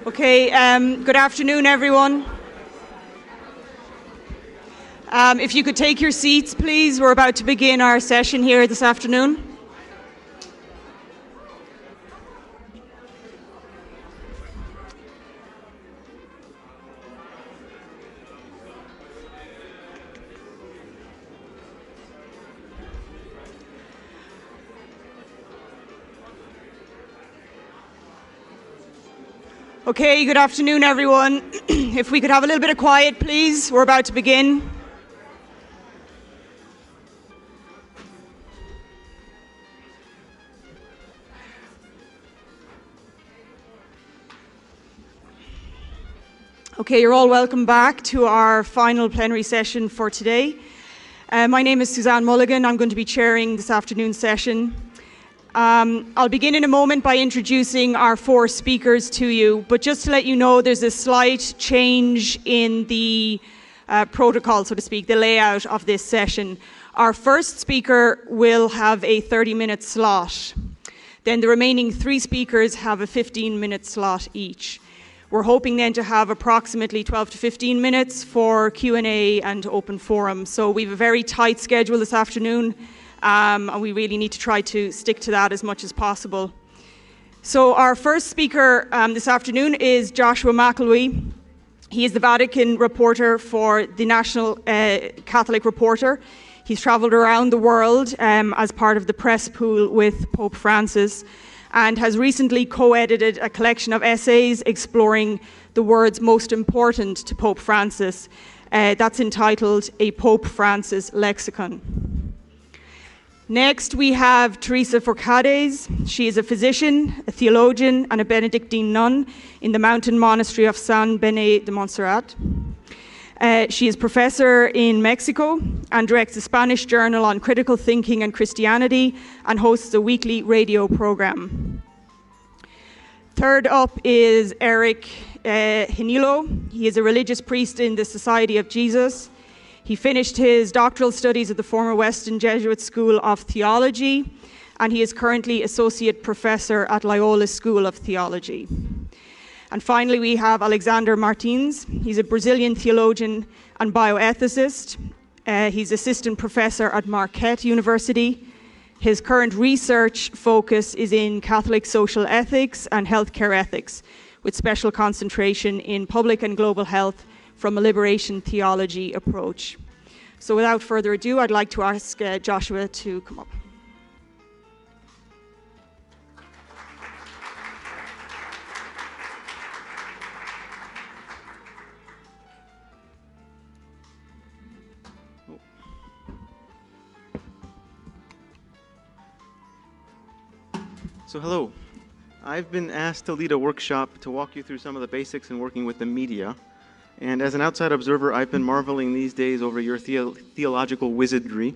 Okay, good afternoon, everyone. If you could take your seats, please. We're about to begin our session here this afternoon. Okay, good afternoon, everyone. If we could have a little bit of quiet, please. We're about to begin. Okay, you're all welcome back to our final plenary session for today. My name is Suzanne Mulligan. I'm going to be chairing this afternoon's session. I'll begin in a moment by introducing our four speakers to you, but just to let you know, there's a slight change in the protocol, so to speak, the layout of this session. Our first speaker will have a 30-minute slot. Then the remaining three speakers have a 15-minute slot each. We're hoping then to have approximately 12 to 15 minutes for Q&A and open forum. So we have a very tight schedule this afternoon. And we really need to try to stick to that as much as possible. So our first speaker this afternoon is Joshua McElwee. He is the Vatican reporter for the National Catholic Reporter. He's travelled around the world as part of the press pool with Pope Francis and has recently co-edited a collection of essays exploring the words most important to Pope Francis. That's entitled A Pope Francis Lexicon. Next, we have Teresa Forcades. She is a physician, a theologian, and a Benedictine nun in the mountain monastery of San Benet de Montserrat. She is professor in Mexico and directs a Spanish journal on critical thinking and Christianity and hosts a weekly radio program. Third up is Eric Hinilo. He is a religious priest in the Society of Jesus. He finished his doctoral studies at the former Weston Jesuit School of Theology, and he is currently associate professor at Loyola School of Theology. And finally, we have Alexander Martins. He's a Brazilian theologian and bioethicist. He's assistant professor at Marquette University. His current research focus is in Catholic social ethics and healthcare ethics, with special concentration in public and global health from a liberation theology approach. So without further ado, I'd like to ask Joshua to come up. So hello. I've been asked to lead a workshop to walk you through some of the basics in working with the media. And as an outside observer, I've been marveling these days over your theological wizardry.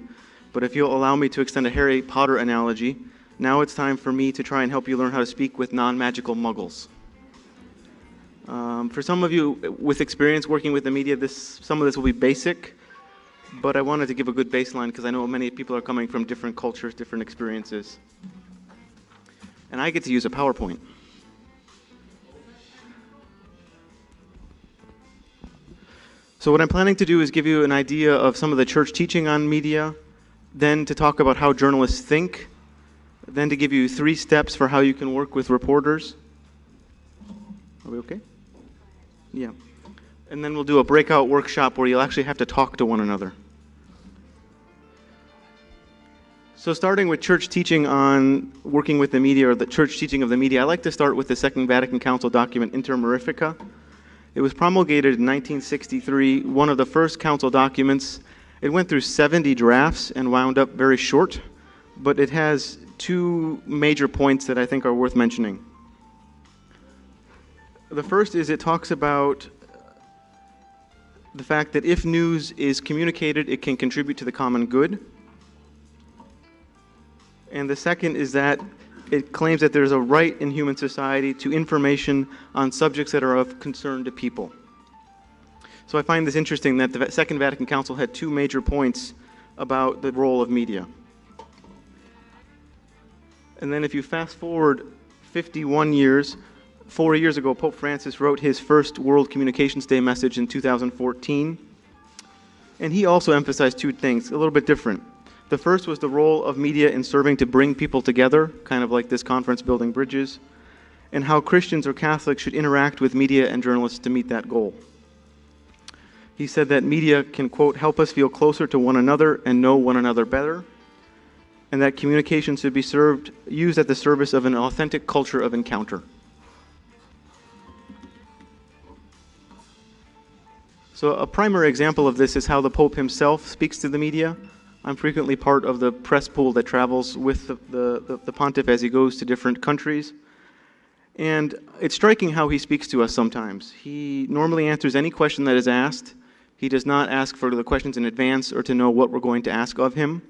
But if you'll allow me to extend a Harry Potter analogy, now it's time for me to try and help you learn how to speak with non-magical muggles. For some of you with experience working with the media, some of this will be basic, but I wanted to give a good baseline because I know many people are coming from different cultures, different experiences. And I get to use a PowerPoint. So what I'm planning to do is give you an idea of some of the church teaching on media, then to talk about how journalists think, then to give you 3 steps for how you can work with reporters. Are we okay? Yeah. And then we'll do a breakout workshop where you'll actually have to talk to one another. So starting with church teaching on working with the media, or the church teaching of the media, I like to start with the Second Vatican Council document, Inter Mirifica. It was promulgated in 1963, one of the first council documents. It went through 70 drafts and wound up very short, but it has 2 major points that I think are worth mentioning. The first is it talks about the fact that if news is communicated, it can contribute to the common good. And the second is that it claims that there's a right in human society to information on subjects that are of concern to people. So I find this interesting that the Second Vatican Council had 2 major points about the role of media. And then if you fast forward 51 years, 4 years ago, Pope Francis wrote his first World Communications Day message in 2014. And he also emphasized two things, a little bit different. The first was the role of media in serving to bring people together, kind of like this conference building bridges, and how Christians or Catholics should interact with media and journalists to meet that goal. He said that media can, quote, help us feel closer to one another and know one another better, and that communication should be used at the service of an authentic culture of encounter. So a primary example of this is how the Pope himself speaks to the media. I'm frequently part of the press pool that travels with the Pontiff as he goes to different countries. And it's striking how he speaks to us sometimes. He normally answers any question that is asked. He does not ask for the questions in advance or to know what we're going to ask of him.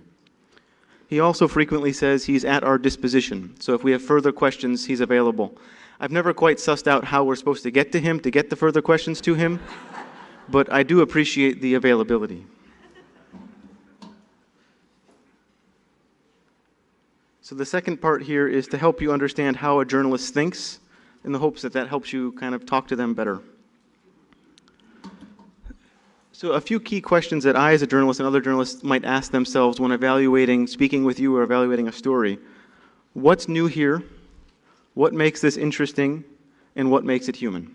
He also frequently says he's at our disposition. So if we have further questions, he's available. I've never quite sussed out how we're supposed to get to him to get the further questions to him, but I do appreciate the availability. So the second part here is to help you understand how a journalist thinks, in the hopes that that helps you kind of talk to them better. So a few key questions that I, as a journalist, and other journalists might ask themselves when evaluating, speaking with you or evaluating a story. What's new here? What makes this interesting? And what makes it human?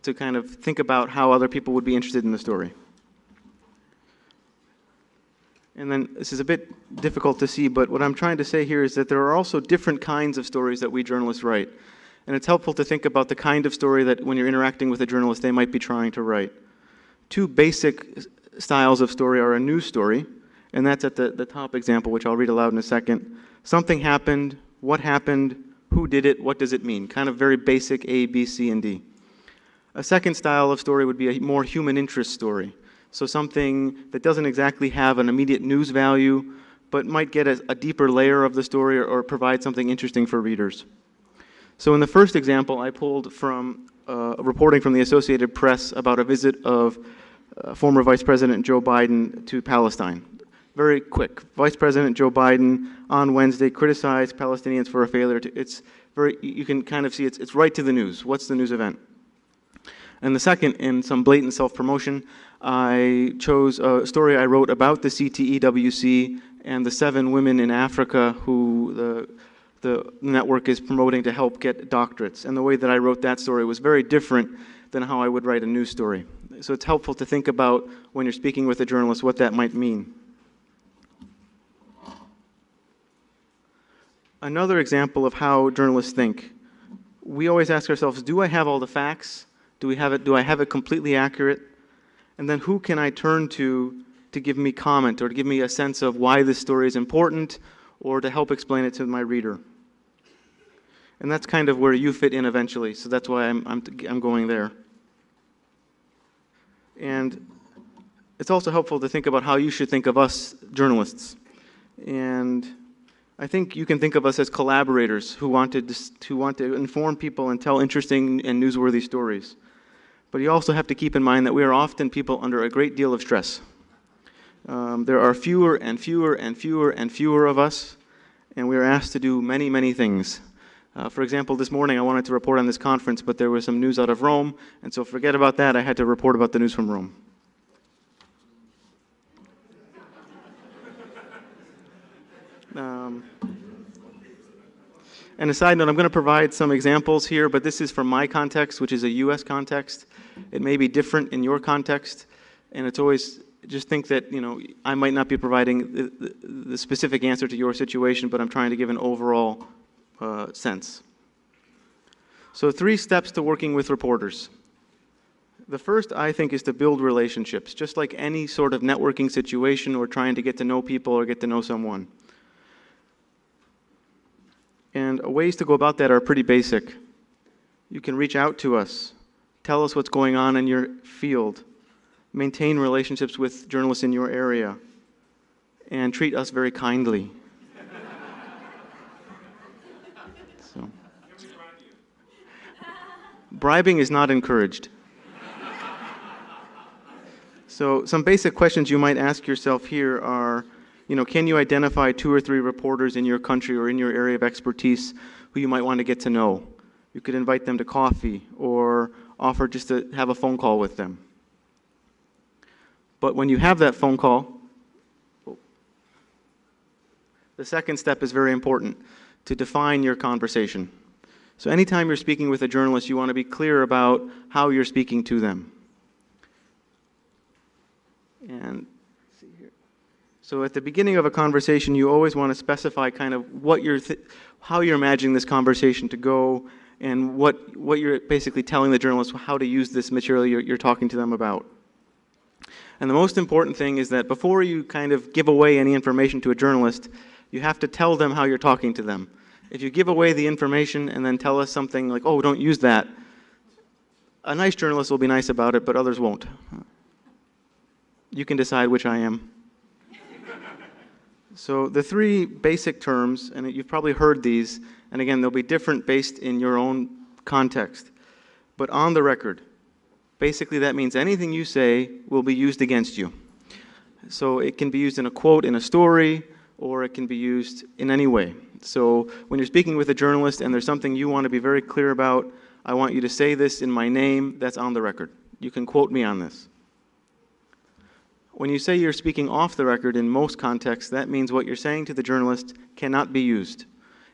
To kind of think about how other people would be interested in the story. And then this is a bit difficult to see, but what I'm trying to say here is that there are also different kinds of stories that we journalists write. And it's helpful to think about the kind of story that when you're interacting with a journalist, they might be trying to write. Two basic styles of story are a news story, and that's at the top example, which I'll read aloud in a second. Something happened, what happened, who did it, what does it mean? Kind of very basic A, B, C, and D. A second style of story would be a more human interest story. So something that doesn't exactly have an immediate news value, but might get a deeper layer of the story or provide something interesting for readers. So in the first example, I pulled from reporting from the Associated Press about a visit of former Vice President Joe Biden to Palestine. Very quick. Vice President Joe Biden on Wednesday criticized Palestinians for a failure to, it's very, you can kind of see it's right to the news. What's the news event? And the second, in some blatant self-promotion, I chose a story I wrote about the CTEWC and the 7 women in Africa who the network is promoting to help get doctorates. And the way that I wrote that story was very different than how I would write a news story. So it's helpful to think about, when you're speaking with a journalist, what that might mean. Another example of how journalists think. We always ask ourselves, do I have all the facts? Do I have it completely accurate? And then who can I turn to give me comment or to give me a sense of why this story is important or to help explain it to my reader? And that's kind of where you fit in eventually, so that's why I'm going there. And it's also helpful to think about how you should think of us journalists. And I think you can think of us as collaborators who want to inform people and tell interesting and newsworthy stories. But you also have to keep in mind that we are often people under a great deal of stress. There are fewer and fewer and fewer and fewer of us, and we are asked to do many, many things. For example, this morning I wanted to report on this conference, but there was some news out of Rome, and so forget about that, I had to report about the news from Rome. And a side note, I'm going to provide some examples here, but this is from my context, which is a US context. It may be different in your context, and it's always, just think that, you know, I might not be providing the specific answer to your situation, but I'm trying to give an overall sense. So 3 steps to working with reporters. The first, I think, is to build relationships, just like any sort of networking situation or trying to get to know people or get to know someone. And ways to go about that are pretty basic. You can reach out to us, tell us what's going on in your field, maintain relationships with journalists in your area, and treat us very kindly. So, bribing is not encouraged. So some basic questions you might ask yourself here are, you know, can you identify 2 or 3 reporters in your country or in your area of expertise who you might want to get to know? You could invite them to coffee or offer just to have a phone call with them. But when you have that phone call, the second step is very important, to define your conversation. So anytime you're speaking with a journalist, you want to be clear about how you're speaking to them. And let's see here. So at the beginning of a conversation, you always want to specify kind of what how you're imagining this conversation to go, and what you're basically telling the journalist how to use this material you're talking to them about. And the most important thing is that before you kind of give away any information to a journalist, you have to tell them how you're talking to them. If you give away the information and then tell us something like, oh, don't use that, a nice journalist will be nice about it, but others won't. You can decide which I am. So the three basic terms, and you've probably heard these, and again, they'll be different based in your own context. But on the record, basically that means anything you say will be used against you. So it can be used in a quote in a story, or it can be used in any way. So when you're speaking with a journalist and there's something you want to be very clear about, I want you to say this in my name, that's on the record. You can quote me on this. When you say you're speaking off the record in most contexts, that means what you're saying to the journalist cannot be used.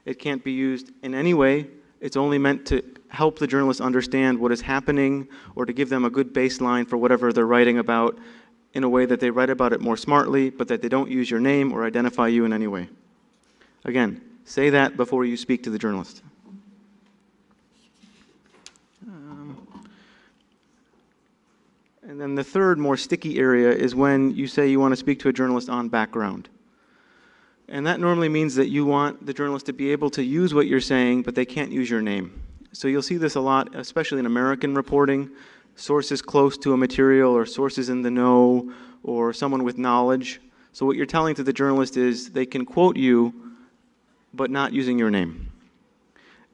It can't be used in any way. It's only meant to help the journalist understand what is happening or to give them a good baseline for whatever they're writing about in a way that they write about it more smartly, but that they don't use your name or identify you in any way. Again, say that before you speak to the journalist. And then the third, more sticky area is when you say you want to speak to a journalist on background. And that normally means that you want the journalist to be able to use what you're saying, but they can't use your name. So you'll see this a lot, especially in American reporting, sources close to a material or sources in the know or someone with knowledge. So what you're telling to the journalist is they can quote you, but not using your name.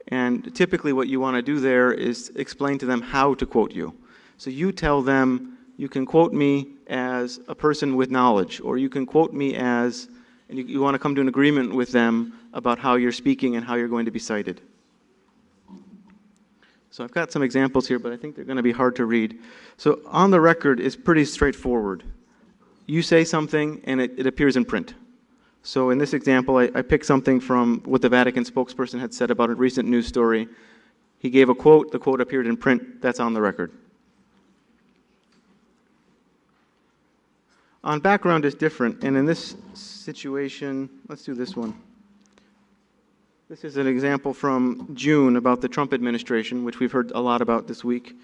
And typically what you want to do there is explain to them how to quote you. So you tell them, you can quote me as a person with knowledge, or you can quote me as, and you want to come to an agreement with them about how you're speaking and how you're going to be cited. So I've got some examples here, but I think they're going to be hard to read. So on the record is pretty straightforward. You say something and it appears in print. So in this example, I picked something from what the Vatican spokesperson had said about a recent news story. He gave a quote, the quote appeared in print, that's on the record. On background is different, and in this situation, let's do this one. This is an example from June about the Trump administration, which we've heard a lot about this week,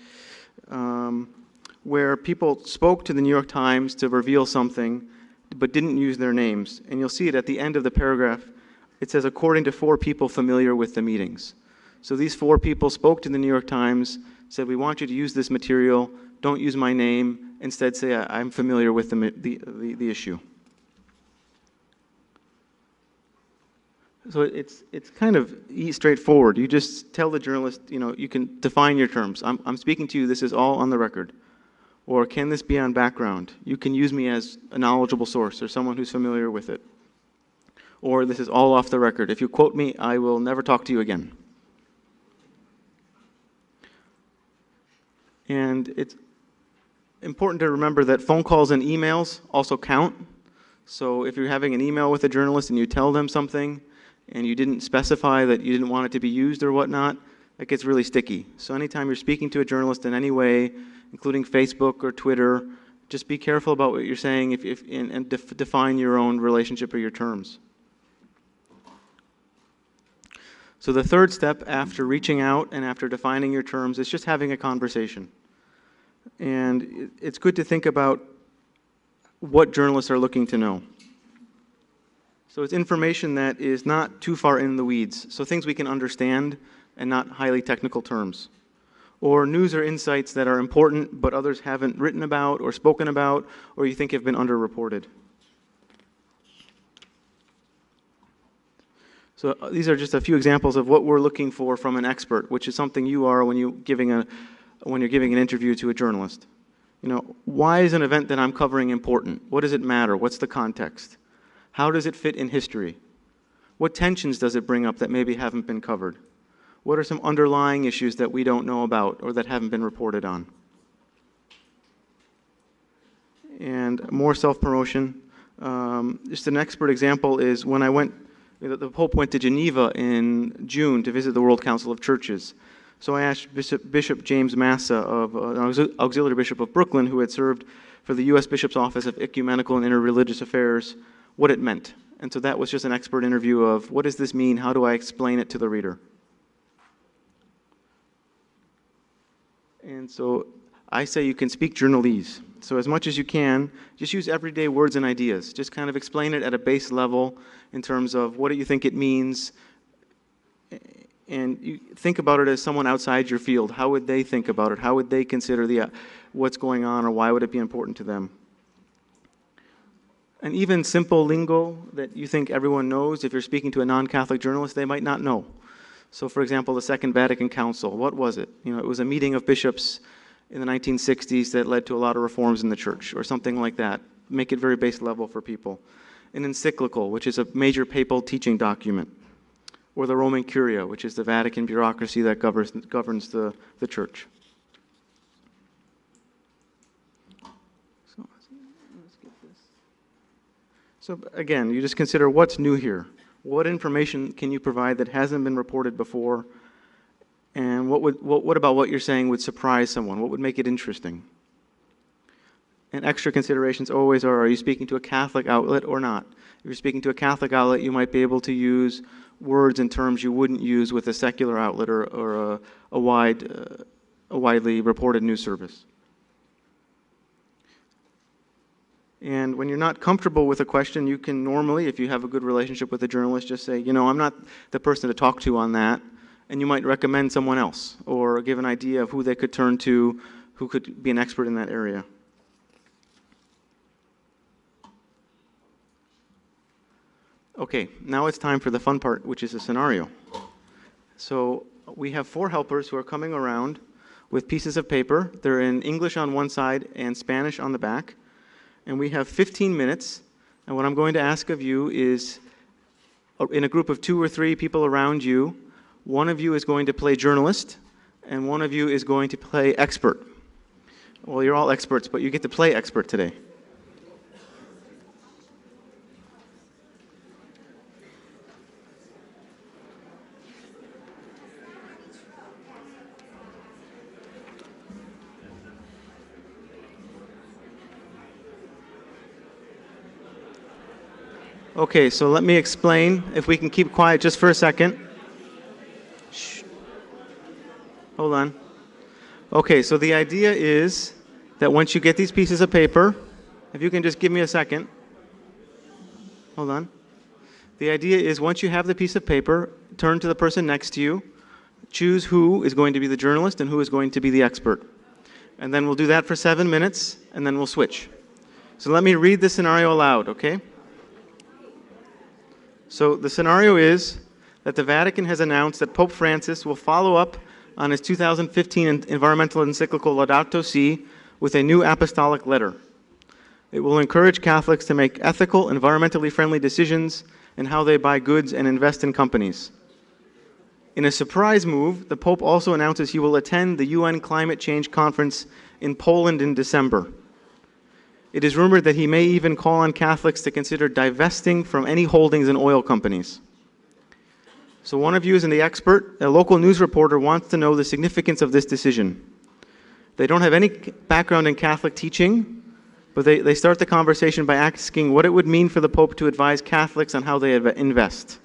where people spoke to the New York Times to reveal something, but didn't use their names. And you'll see it at the end of the paragraph. It says, according to 4 people familiar with the meetings. So these 4 people spoke to the New York Times, said, we want you to use this material, don't use my name, instead say, I'm familiar with the issue. So it's kind of straightforward. You just tell the journalist, you can define your terms. I'm speaking to you, this is all on the record. Or can this be on background? You can use me as a knowledgeable source or someone who's familiar with it. Or this is all off the record. If you quote me, I will never talk to you again. And it's important to remember that phone calls and emails also count. So if you're having an email with a journalist and you tell them something and you didn't specify that you didn't want it to be used or whatnot, that gets really sticky. So anytime you're speaking to a journalist in any way, including Facebook or Twitter, just be careful about what you're saying and define your own relationship or your terms. So the third step after reaching out and after defining your terms is just having a conversation. And it's good to think about what journalists are looking to know. So it's information that is not too far in the weeds, so things we can understand and not highly technical terms. Or news or insights that are important but others haven't written about or spoken about or you think have been underreported. So these are just a few examples of what we're looking for from an expert, which is something you are when you're giving an interview to a journalist. Why is an event that I'm covering important? What does it matter? What's the context? How does it fit in history? What tensions does it bring up that maybe haven't been covered? What are some underlying issues that we don't know about or that haven't been reported on? And more self-promotion. Just an expert example is when I went, the Pope went to Geneva in June to visit the World Council of Churches. So I asked Bishop James Massa, an auxiliary bishop of Brooklyn, who had served for the U.S. Bishop's Office of Ecumenical and Interreligious Affairs, what it meant. And so that was just an expert interview of, what does this mean? How do I explain it to the reader? And so I say you can speak journalese. So as much as you can, just use everyday words and ideas. Just kind of explain it at a base level in terms of what do you think it means, and you think about it as someone outside your field. How would they think about it? How would they consider what's going on, or why would it be important to them? And even simple lingo that you think everyone knows, if you're speaking to a non-Catholic journalist, they might not know. So for example, the Second Vatican Council, what was it? It was a meeting of bishops in the 1960s that led to a lot of reforms in the church, or something like that. Make it very base level for people. An encyclical, which is a major papal teaching document. Or the Roman Curia, which is the Vatican bureaucracy that governs the church. So again, you just consider what's new here. What information can you provide that hasn't been reported before? And what about what you're saying would surprise someone? What would make it interesting? And extra considerations always are you speaking to a Catholic outlet or not? If you're speaking to a Catholic outlet, you might be able to use words and terms you wouldn't use with a secular outlet or a widely reported news service. And when you're not comfortable with a question, you can normally, if you have a good relationship with a journalist, just say, I'm not the person to talk to on that. And you might recommend someone else or give an idea of who they could turn to, who could be an expert in that area. Okay, now it's time for the fun part, which is a scenario. So we have 4 helpers who are coming around with pieces of paper. They're in English on one side and Spanish on the back. And we have 15 minutes. And what I'm going to ask of you is, in a group of 2 or 3 people around you, one of you is going to play journalist, and one of you is going to play expert. Well, you're all experts, but you get to play expert today. Okay, so let me explain, if we can keep quiet just for a second. Shh. Hold on. Okay, so the idea is that once you get these pieces of paper, if you can just give me a second. Hold on. The idea is once you have the piece of paper, turn to the person next to you, choose who is going to be the journalist and who is going to be the expert. And then we'll do that for 7 minutes, and then we'll switch. So let me read the scenario aloud, okay? So the scenario is that the Vatican has announced that Pope Francis will follow up on his 2015 environmental encyclical Laudato Si with a new apostolic letter. It will encourage Catholics to make ethical, environmentally friendly decisions in how they buy goods and invest in companies. In a surprise move, the Pope also announces he will attend the UN Climate Change Conference in Poland in December. It is rumored that he may even call on Catholics to consider divesting from any holdings in oil companies. So one of you is the expert. A local news reporter wants to know the significance of this decision. They don't have any background in Catholic teaching, but they start the conversation by asking what it would mean for the Pope to advise Catholics on how they invest.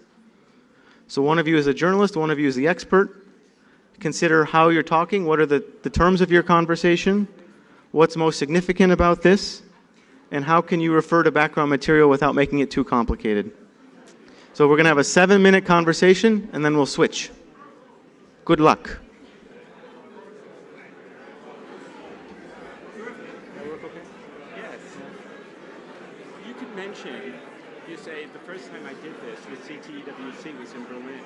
So one of you is a journalist, one of you is the expert. Consider how you're talking, what are the terms of your conversation, what's most significant about this, and how can you refer to background material without making it too complicated. So we're going to have a 7-minute conversation, and then we'll switch. Good luck. Yes. You could mention, you say, the first time I did this with CTEWC was in Berlin.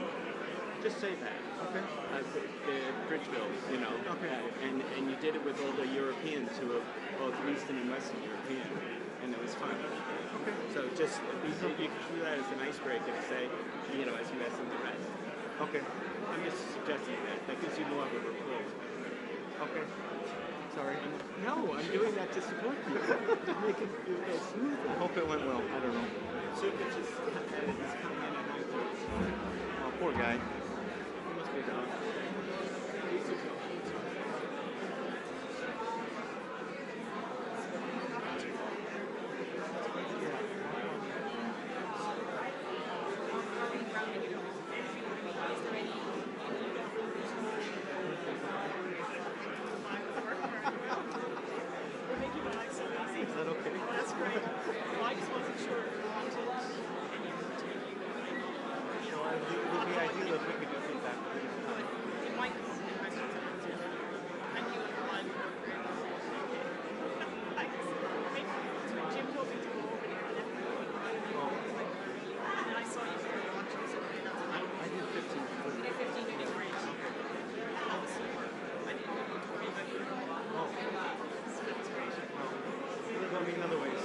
Just say that. Okay. The bridge bills, Okay. And you did it with all the Europeans who are both Eastern and Western European, and it was fun. Okay. So just, you could do that as an icebreaker to say, as you ask them the rest. Okay. I'm just suggesting Okay. Sorry. No, I'm doing that to support you. To make it go smooth. I hope it went well. I don't know. Sukic is coming in at 9:30. Oh, poor guy. He must be down. Is that okay? That's great. Well, I just wasn't sure if you wanted any of the taking. So it would be ideal if we could do feedback at this time. It might be some questions answered. Thank you for live program. Thanks. Jim told me to go over there and then I saw you were watching something. I did 15. You did 15, you did great. That was super. I didn't know what to worry about you. Oh. That's great. What about me in other ways?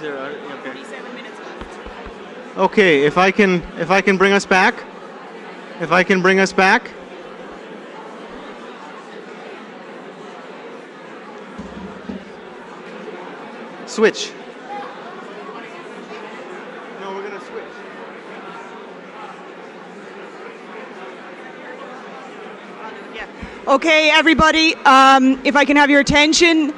there? Okay. 47 minutes left. Okay. If I can bring us back. If I can bring us back. Switch. No, we're gonna switch. Okay, everybody, if I can have your attention,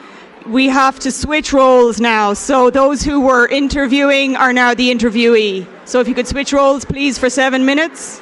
we have to switch roles now. So those who were interviewing are now the interviewee. So if you could switch roles, please, for 7 minutes.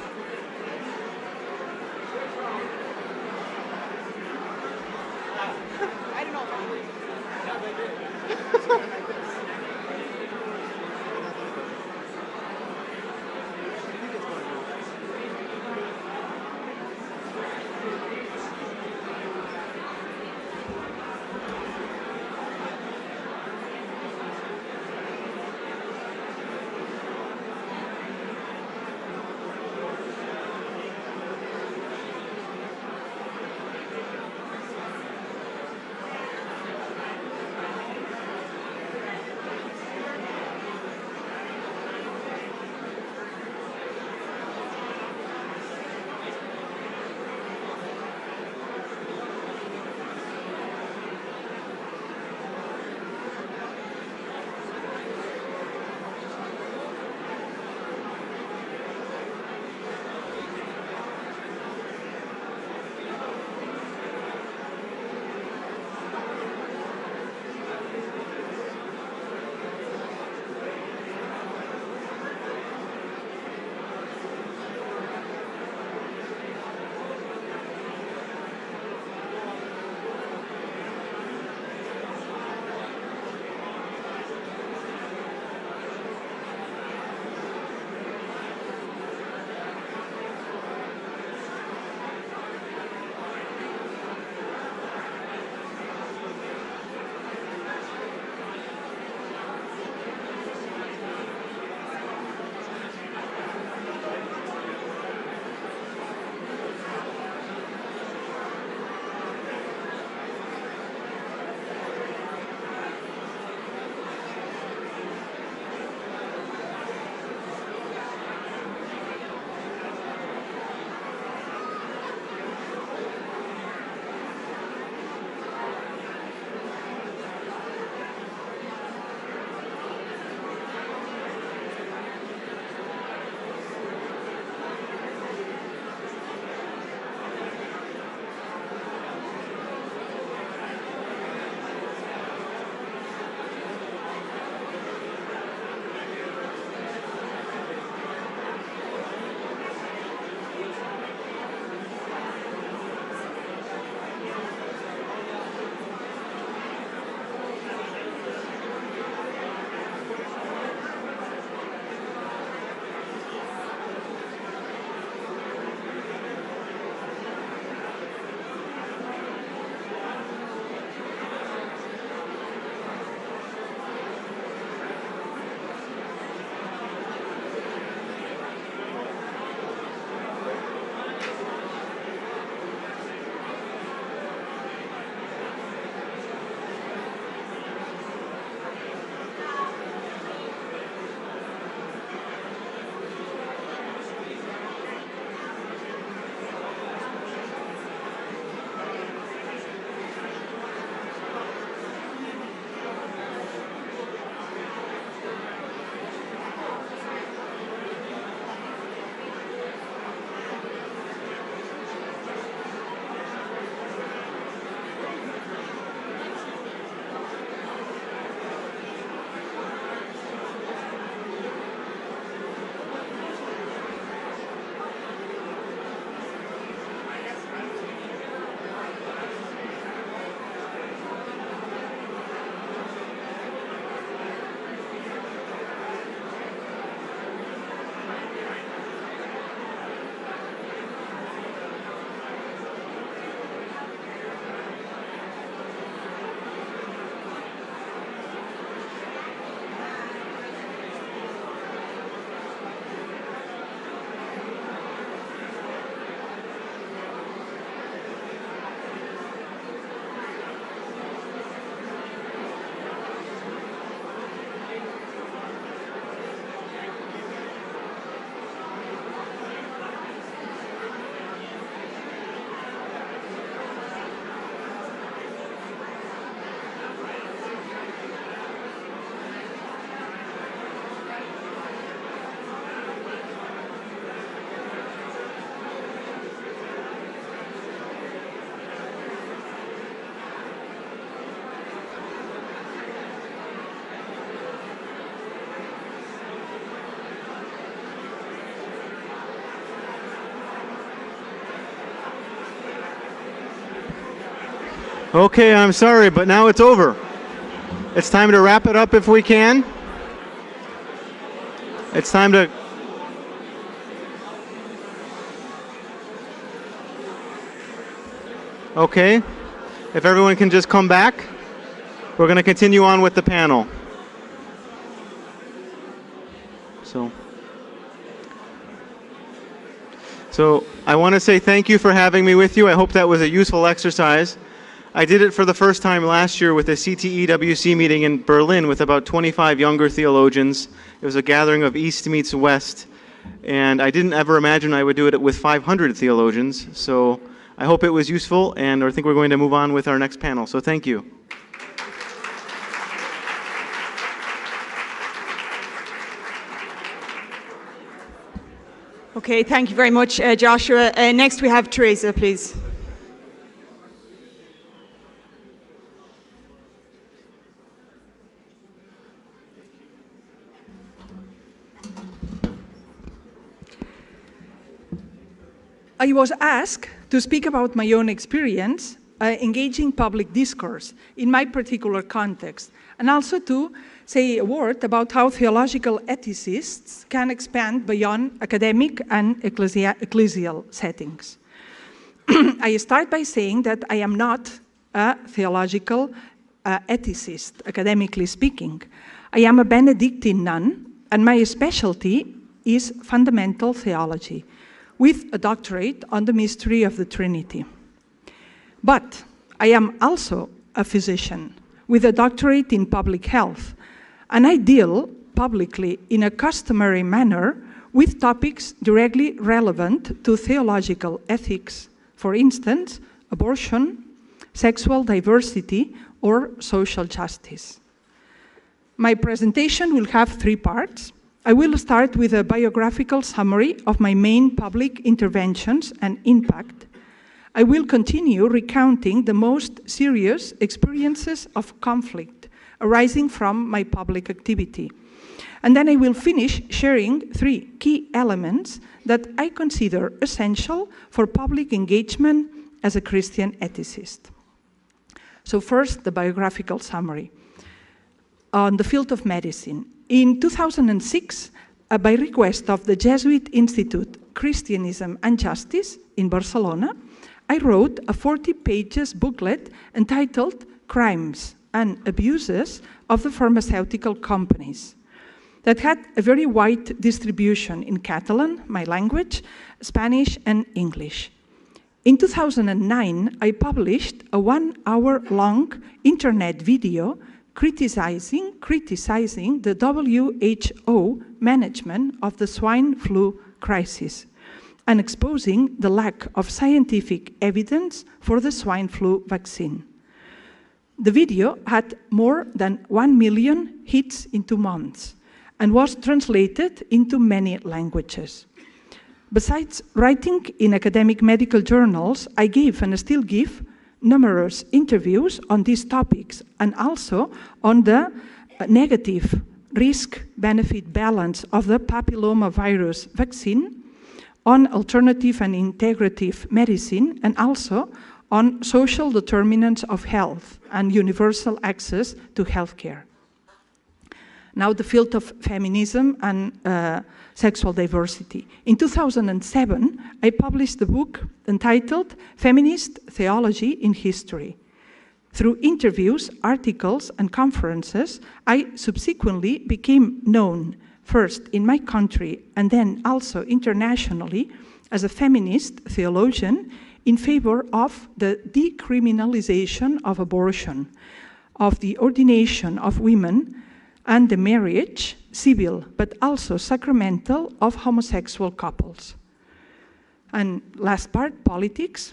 Okay, I'm sorry, but now it's over. It's time to wrap it up if we can. It's time to... Okay, if everyone can just come back, we're going to continue on with the panel. So I want to say thank you for having me with you. I hope that was a useful exercise. I did it for the first time last year with a CTEWC meeting in Berlin with about 25 younger theologians. It was a gathering of East meets West, and I didn't ever imagine I would do it with 500 theologians. So I hope it was useful, and I think we're going to move on with our next panel. So thank you. Okay, thank you very much, Joshua. Next we have Teresa, please. I was asked to speak about my own experience engaging public discourse in my particular context, and also to say a word about how theological ethicists can expand beyond academic and ecclesial settings. I start by saying that I am not a theological ethicist, academically speaking. I am a Benedictine nun, and my specialty is fundamental theology, with a doctorate on the mystery of the Trinity. But I am also a physician with a doctorate in public health, and I deal publicly in a customary manner with topics directly relevant to theological ethics, for instance, abortion, sexual diversity, or social justice. My presentation will have 3 parts. I will start with a biographical summary of my main public interventions and impact. I will continue recounting the most serious experiences of conflict arising from my public activity. And then I will finish sharing 3 key elements that I consider essential for public engagement as a Christian ethicist. So first, the biographical summary. On the field of medicine. In 2006, by request of the Jesuit Institute, Christianism and Justice in Barcelona, I wrote a 40-page booklet entitled Crimes and Abuses of the Pharmaceutical Companies that had a very wide distribution in Catalan, my language, Spanish, and English. In 2009, I published a 1-hour-long internet video criticizing the WHO management of the swine flu crisis and exposing the lack of scientific evidence for the swine flu vaccine. The video had more than 1 million hits in 2 months and was translated into many languages. Besides writing in academic medical journals, I gave and still give numerous interviews on these topics and also on the negative risk-benefit balance of the papillomavirus vaccine, on alternative and integrative medicine, and also on social determinants of health and universal access to healthcare. Now the field of feminism and sexual diversity. In 2007, I published a book entitled Feminist Theology in History. Through interviews, articles, and conferences, I subsequently became known, first in my country and then also internationally, as a feminist theologian in favor of the decriminalization of abortion, of the ordination of women, and the marriage, civil but also sacramental, of homosexual couples. And last part, politics.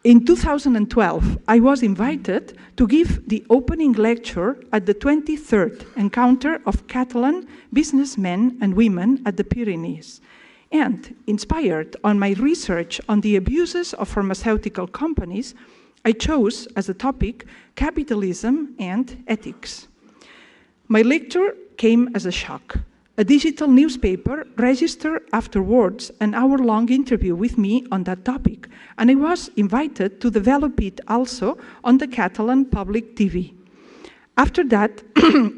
In 2012, I was invited to give the opening lecture at the 23rd encounter of Catalan businessmen and women at the Pyrenees. And inspired on my research on the abuses of pharmaceutical companies, I chose as a topic capitalism and ethics. My lecture came as a shock. A digital newspaper registered afterwards an hour-long interview with me on that topic, and I was invited to develop it also on the Catalan public TV. After that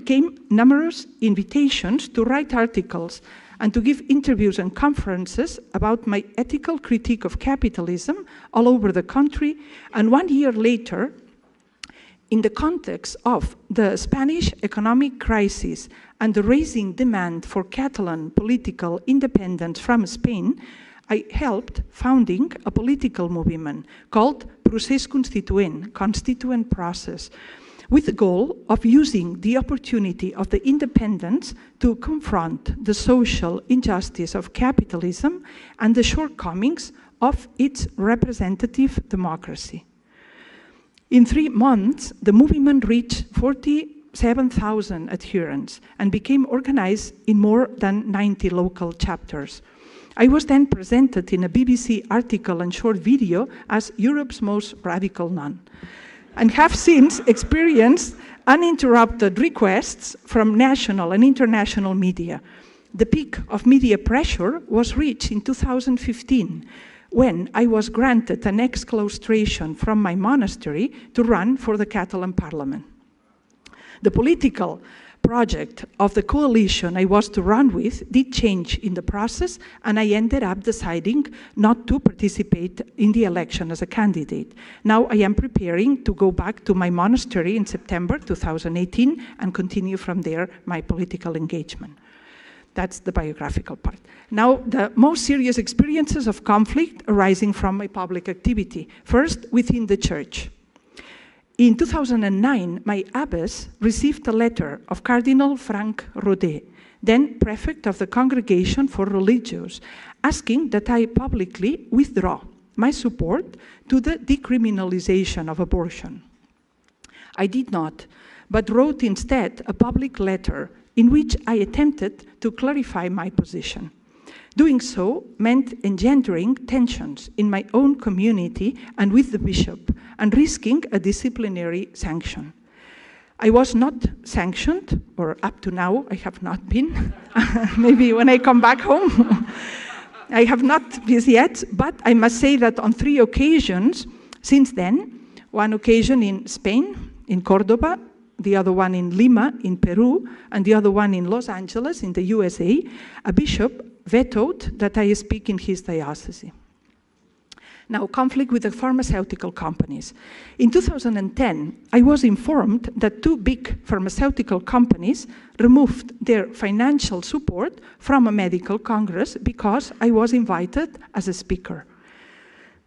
came numerous invitations to write articles and to give interviews and conferences about my ethical critique of capitalism all over the country, and 1 year later, in the context of the Spanish economic crisis and the rising demand for Catalan political independence from Spain, I helped founding a political movement called Procés Constituent, Constituent Process, with the goal of using the opportunity of the independence to confront the social injustice of capitalism and the shortcomings of its representative democracy. In 3 months, the movement reached 47,000 adherents and became organized in more than 90 local chapters. I was then presented in a BBC article and short video as Europe's most radical nun, and have since experienced uninterrupted requests from national and international media. The peak of media pressure was reached in 2015, when I was granted an exclaustration from my monastery to run for the Catalan Parliament. The political project of the coalition I was to run with did change in the process, and I ended up deciding not to participate in the election as a candidate. Now I am preparing to go back to my monastery in September 2018 and continue from there my political engagement. That's the biographical part. Now, the most serious experiences of conflict arising from my public activity. First, within the church. In 2009, my abbess received a letter of Cardinal Frank Rodet, then prefect of the Congregation for Religious, asking that I publicly withdraw my support to the decriminalization of abortion. I did not, but wrote instead a public letter in which I attempted to clarify my position. Doing so meant engendering tensions in my own community and with the bishop, and risking a disciplinary sanction. I was not sanctioned, or up to now I have not been. Maybe when I come back home. I have not this yet, but I must say that on 3 occasions since then, one occasion in Spain, in Cordoba, the other one in Lima, in Peru, and the other one in Los Angeles, in the USA, a bishop vetoed that I speak in his diocese. Now, conflict with the pharmaceutical companies. In 2010, I was informed that 2 big pharmaceutical companies removed their financial support from a medical congress because I was invited as a speaker.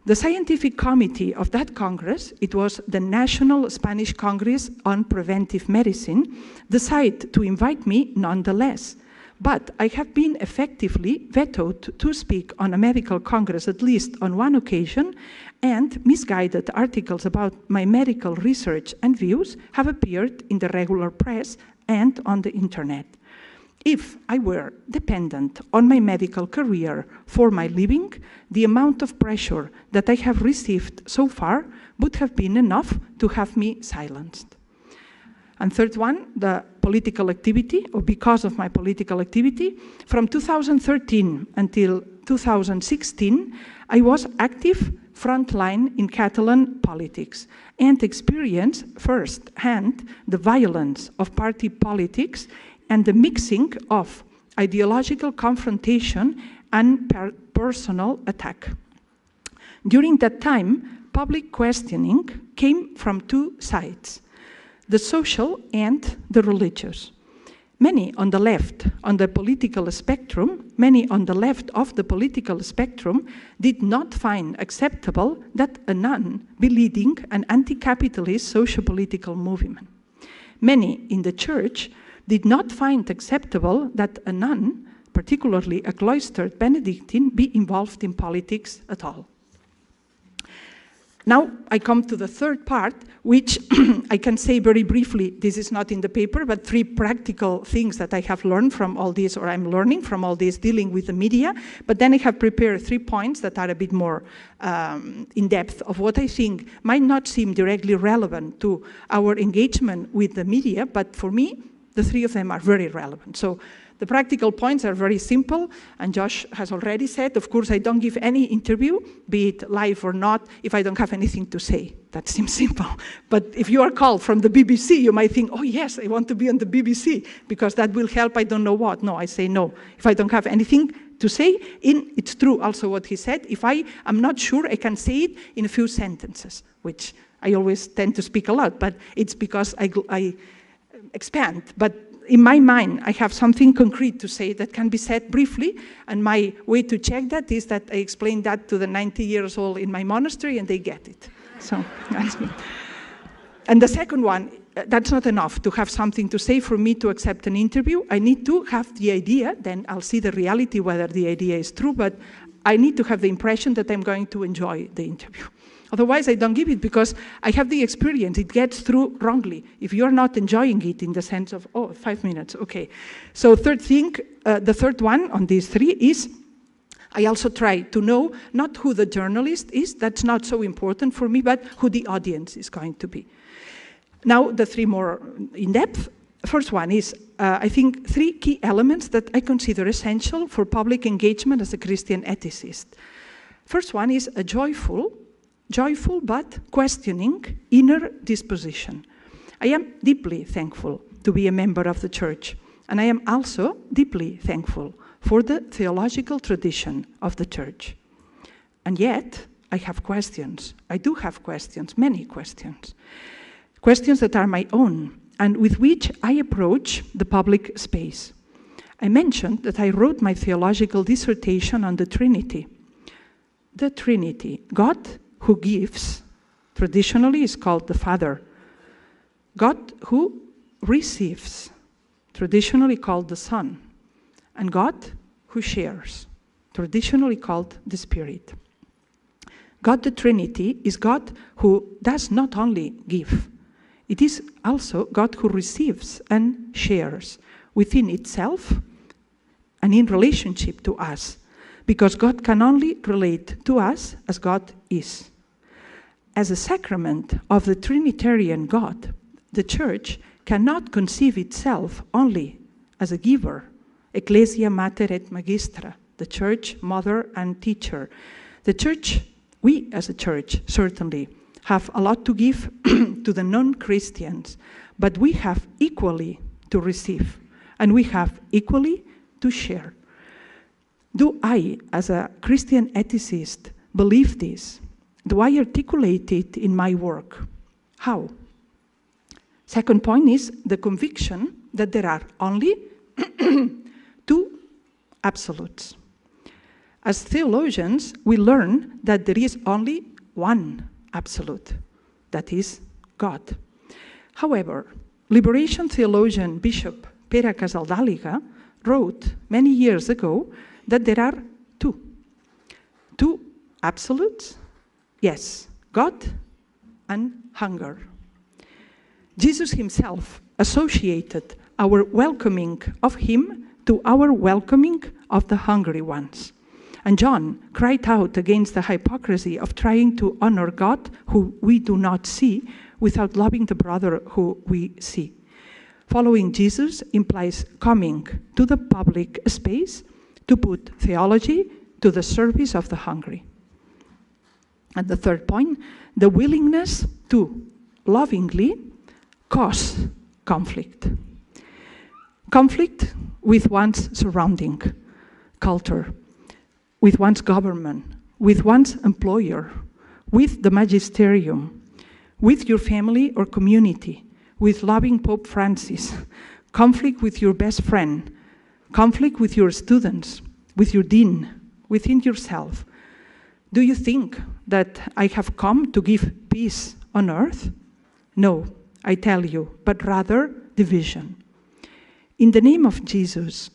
The scientific committee of that Congress, it was the National Spanish Congress on Preventive Medicine, decided to invite me nonetheless. But I have been effectively vetoed to speak on a medical congress at least on 1 occasion, and misguided articles about my medical research and views have appeared in the regular press and on the internet. If I were dependent on my medical career for my living, the amount of pressure that I have received so far would have been enough to have me silenced. And third one, the political activity, or because of my political activity. From 2013 until 2016, I was active frontline in Catalan politics and experienced firsthand the violence of party politics and the mixing of ideological confrontation and personal attack. During that time, public questioning came from 2 sides, the social and the religious. Many on the left, on the political spectrum, many on the left of the political spectrum did not find acceptable that a nun be leading an anti-capitalist socio-political movement. Many in the church did not find acceptable that a nun, particularly a cloistered Benedictine, be involved in politics at all. Now I come to the third part, which I can say very briefly. This is not in the paper, but 3 practical things that I have learned from all this, or I'm learning from all this dealing with the media. But then I have prepared 3 points that are a bit more in depth of what I think might not seem directly relevant to our engagement with the media, but for me, the 3 of them are very relevant. So The practical points are very simple, and Josh has already said, of course, I don't give any interview, be it live or not, if I don't have anything to say. That seems simple. But if you are called from the BBC, you might think, oh yes, I want to be on the BBC, because that will help I don't know what. No, I say no. If I don't have anything to say, it's true also what he said, if I am not sure, I can say it in a few sentences, which I always tend to speak a lot, but it's because I expand. But in my mind, I have something concrete to say that can be said briefly, and my way to check that is that I explain that to the 90 years old in my monastery, and they get it. So that's me. And the second one, that's not enough to have something to say for me to accept an interview. I need to have the idea, then I'll see the reality whether the idea is true, but I need to have the impression that I'm going to enjoy the interview. Otherwise, I don't give it because I have the experience. It gets through wrongly. If you're not enjoying it in the sense of, 5 minutes, okay. So the third one on these three is I also try to know not who the journalist is, that's not so important for me, but who the audience is going to be. Now, the three more in depth. First one is, I think, 3 key elements that I consider essential for public engagement as a Christian ethicist. First one is a joyful but questioning inner disposition. I am deeply thankful to be a member of the church, and I am also deeply thankful for the theological tradition of the church. And yet, I have questions. I do have questions, many questions. Questions that are my own, and with which I approach the public space. I mentioned that I wrote my theological dissertation on the Trinity. The Trinity, God who gives, traditionally is called the Father. God who receives, traditionally called the Son. And God who shares, traditionally called the Spirit. God the Trinity is God who does not only give, it is also God who receives and shares within itself and in relationship to us, because God can only relate to us as God is. As a sacrament of the Trinitarian God, the Church cannot conceive itself only as a giver, Ecclesia Mater et Magistra, the Church, mother and teacher. The Church, we as a Church, certainly, have a lot to give to the non-Christians, but we have equally to receive, and we have equally to share. Do I, as a Christian ethicist, believe this? Do I articulate it in my work? How? Second point is the conviction that there are only 2 absolutes. As theologians, we learn that there is only one absolute, that is God. However, liberation theologian Bishop Pere Casaldàliga wrote many years ago that there are 2 absolutes. Yes, God and hunger. Jesus himself associated our welcoming of him to our welcoming of the hungry ones. And John cried out against the hypocrisy of trying to honor God who we do not see without loving the brother who we see. Following Jesus implies coming to the public space to put theology to the service of the hungry. And the third point, the willingness to lovingly cause conflict. Conflict with one's surrounding culture, with one's government, with one's employer, with the magisterium, with your family or community, with loving Pope Francis, conflict with your best friend, conflict with your students, with your dean, within yourself. Do you think that I have come to give peace on earth? No, I tell you, but rather division. In the name of Jesus,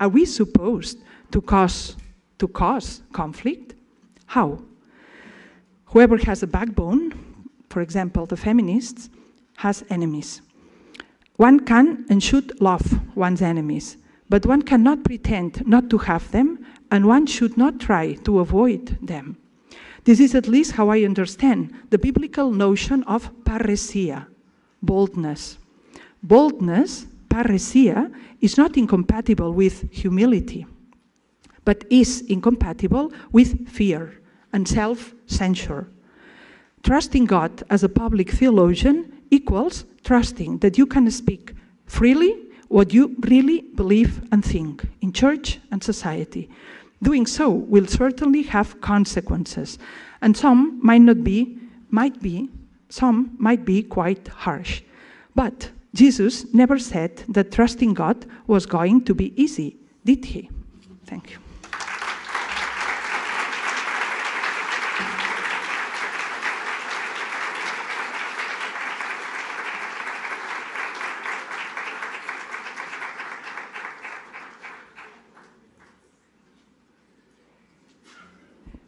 are we supposed to cause conflict? How? Whoever has a backbone, for example, the feminists, has enemies. One can and should love one's enemies, but one cannot pretend not to have them, and one should not try to avoid them. This is at least how I understand the biblical notion of parousia, boldness. Boldness, parrhesia is not incompatible with humility, but is incompatible with fear and self-censure. Trusting God as a public theologian equals trusting that you can speak freely what you really believe and think in church and society. Doing so will certainly have consequences, and some might be quite harsh. But Jesus never said that trusting God was going to be easy, did he? Thank you.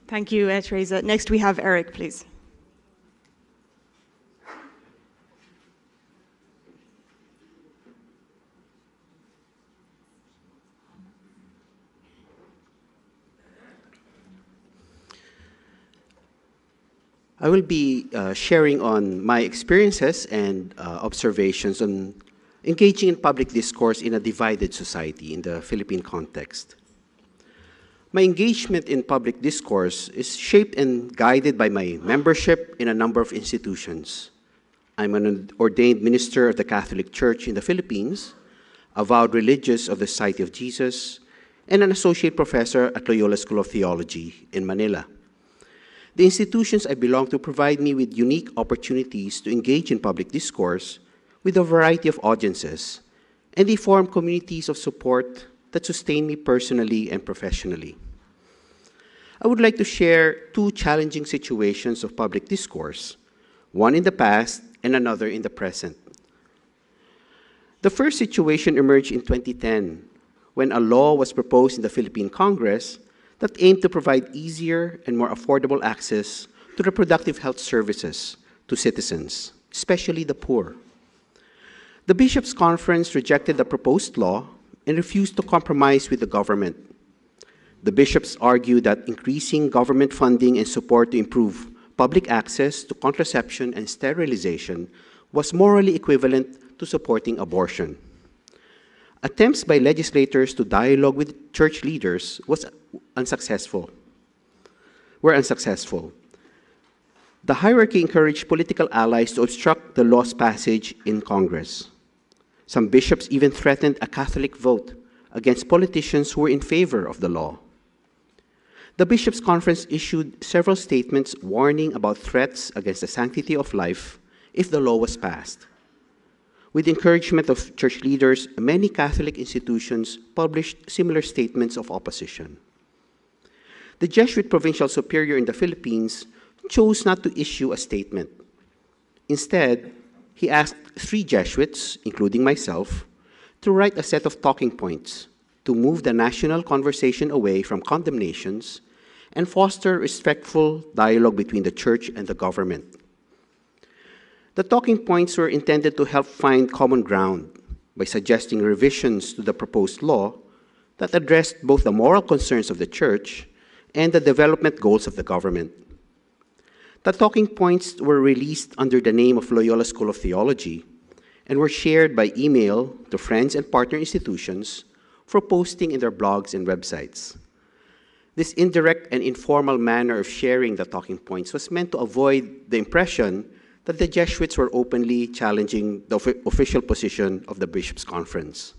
Thank you, Teresa. Next we have Eric, please. I will be sharing on my experiences and observations on engaging in public discourse in a divided society in the Philippine context. My engagement in public discourse is shaped and guided by my membership in a number of institutions. I'm an ordained minister of the Catholic Church in the Philippines, a vowed religious of the Society of Jesus, and an associate professor at Loyola School of Theology in Manila. The institutions I belong to provide me with unique opportunities to engage in public discourse with a variety of audiences, and they form communities of support that sustain me personally and professionally. I would like to share two challenging situations of public discourse, one in the past and another in the present. The first situation emerged in 2010 when a law was proposed in the Philippine Congress that aimed to provide easier and more affordable access to reproductive health services to citizens, especially the poor. The Bishops' Conference rejected the proposed law and refused to compromise with the government. The bishops argued that increasing government funding and support to improve public access to contraception and sterilization was morally equivalent to supporting abortion. Attempts by legislators to dialogue with church leaders were unsuccessful. The hierarchy encouraged political allies to obstruct the law's passage in Congress. Some bishops even threatened a Catholic vote against politicians who were in favor of the law. The Bishops' Conference issued several statements warning about threats against the sanctity of life if the law was passed. With the encouragement of church leaders, many Catholic institutions published similar statements of opposition. The Jesuit Provincial Superior in the Philippines chose not to issue a statement. Instead, he asked 3 Jesuits, including myself, to write a set of talking points to move the national conversation away from condemnations and foster respectful dialogue between the Church and the government. The talking points were intended to help find common ground by suggesting revisions to the proposed law that addressed both the moral concerns of the Church and the development goals of the government. The talking points were released under the name of Loyola School of Theology and were shared by email to friends and partner institutions for posting in their blogs and websites. This indirect and informal manner of sharing the talking points was meant to avoid the impression that the Jesuits were openly challenging the official position of the Bishops' Conference.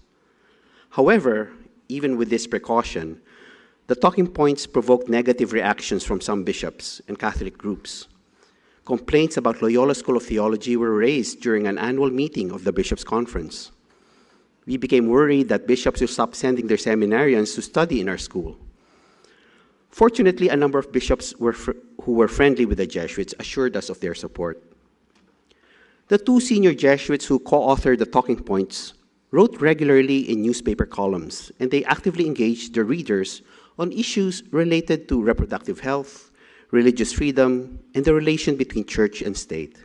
However, even with this precaution, the talking points provoked negative reactions from some bishops and Catholic groups. Complaints about Loyola School of Theology were raised during an annual meeting of the Bishops' Conference. We became worried that bishops would stop sending their seminarians to study in our school. Fortunately, a number of bishops who were friendly with the Jesuits assured us of their support. The 2 senior Jesuits who co-authored the talking points wrote regularly in newspaper columns, and they actively engaged their readers on issues related to reproductive health, religious freedom, and the relation between church and state.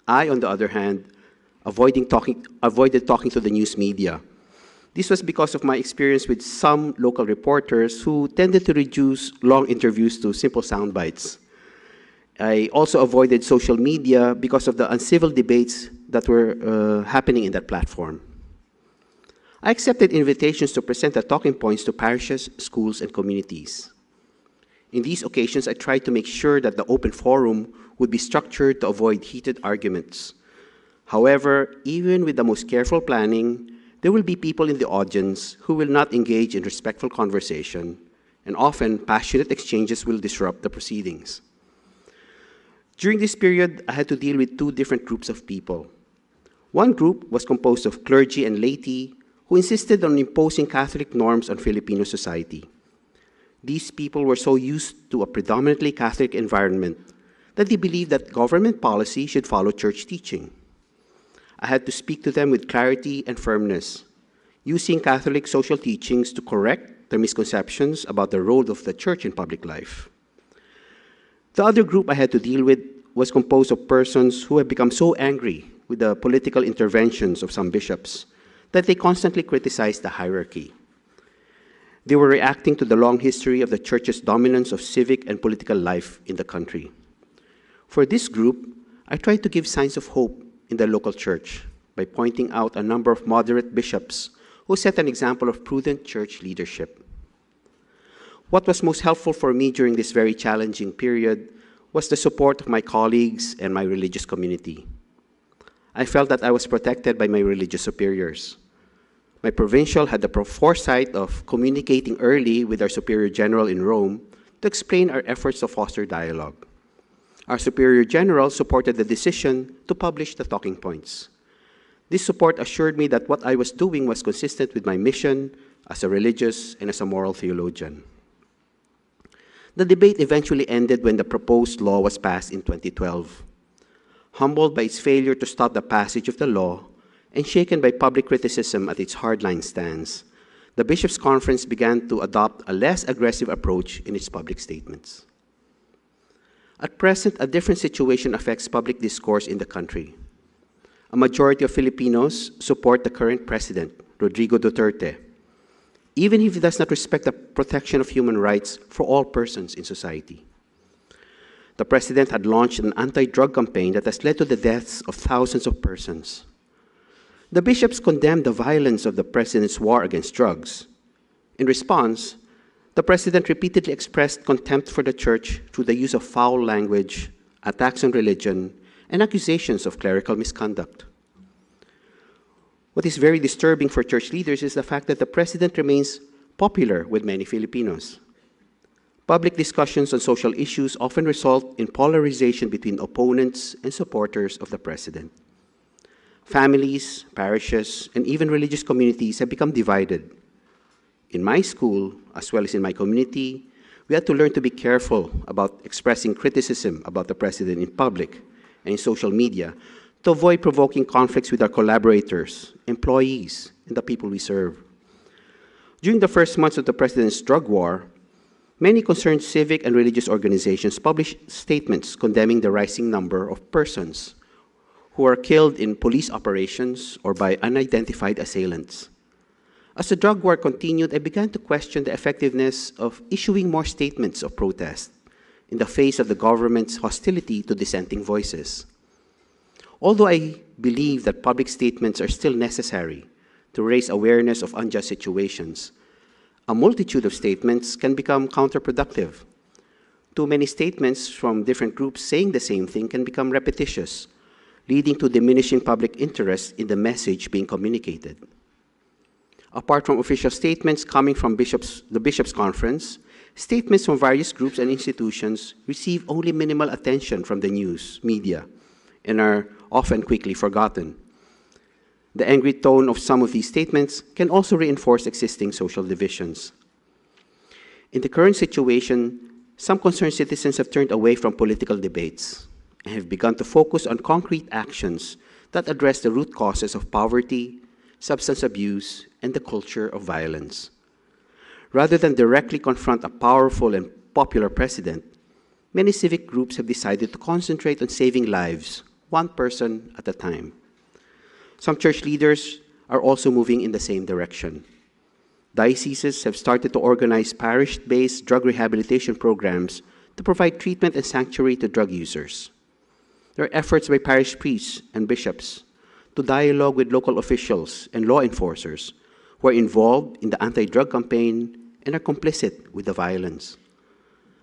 I, on the other hand, avoided talking to the news media. This was because of my experience with some local reporters who tended to reduce long interviews to simple sound bites. I also avoided social media because of the uncivil debates that were happening in that platform. I accepted invitations to present the talking points to parishes, schools, and communities. In these occasions, I tried to make sure that the open forum would be structured to avoid heated arguments. However, even with the most careful planning, there will be people in the audience who will not engage in respectful conversation, and often passionate exchanges will disrupt the proceedings. During this period, I had to deal with two different groups of people. One group was composed of clergy and laity who insisted on imposing Catholic norms on Filipino society. These people were so used to a predominantly Catholic environment that they believed that government policy should follow church teaching. I had to speak to them with clarity and firmness, using Catholic social teachings to correct their misconceptions about the role of the church in public life. The other group I had to deal with was composed of persons who had become so angry with the political interventions of some bishops that they constantly criticized the hierarchy. They were reacting to the long history of the church's dominance of civic and political life in the country. For this group, I tried to give signs of hope in the local church by pointing out a number of moderate bishops who set an example of prudent church leadership. What was most helpful for me during this very challenging period was the support of my colleagues and my religious community. I felt that I was protected by my religious superiors. My provincial had the foresight of communicating early with our Superior General in Rome to explain our efforts to foster dialogue. Our Superior General supported the decision to publish the talking points. This support assured me that what I was doing was consistent with my mission as a religious and as a moral theologian. The debate eventually ended when the proposed law was passed in 2012. Humbled by its failure to stop the passage of the law and shaken by public criticism at its hardline stance, the Bishops' Conference began to adopt a less aggressive approach in its public statements. At present, a different situation affects public discourse in the country. A majority of Filipinos support the current president, Rodrigo Duterte, even if he does not respect the protection of human rights for all persons in society. The president had launched an anti-drug campaign that has led to the deaths of thousands of persons. The bishops condemned the violence of the president's war against drugs. In response, the president repeatedly expressed contempt for the church through the use of foul language, attacks on religion, and accusations of clerical misconduct. What is very disturbing for church leaders is the fact that the president remains popular with many Filipinos. Public discussions on social issues often result in polarization between opponents and supporters of the president. Families, parishes, and even religious communities have become divided. In my school, as well as in my community, we had to learn to be careful about expressing criticism about the president in public and in social media to avoid provoking conflicts with our collaborators, employees, and the people we serve. During the first months of the president's drug war, many concerned civic and religious organizations published statements condemning the rising number of persons who are killed in police operations or by unidentified assailants. As the drug war continued, I began to question the effectiveness of issuing more statements of protest in the face of the government's hostility to dissenting voices. Although I believe that public statements are still necessary to raise awareness of unjust situations, a multitude of statements can become counterproductive. Too many statements from different groups saying the same thing can become repetitious, leading to diminishing public interest in the message being communicated. Apart from official statements coming from the Bishops' Conference, statements from various groups and institutions receive only minimal attention from the news, media, and are often quickly forgotten. The angry tone of some of these statements can also reinforce existing social divisions. In the current situation, some concerned citizens have turned away from political debates and have begun to focus on concrete actions that address the root causes of poverty, substance abuse, and the culture of violence. Rather than directly confront a powerful and popular president, many civic groups have decided to concentrate on saving lives, one person at a time. Some church leaders are also moving in the same direction. Dioceses have started to organize parish-based drug rehabilitation programs to provide treatment and sanctuary to drug users. There are efforts by parish priests and bishops to dialogue with local officials and law enforcers who who are involved in the anti-drug campaign and are complicit with the violence.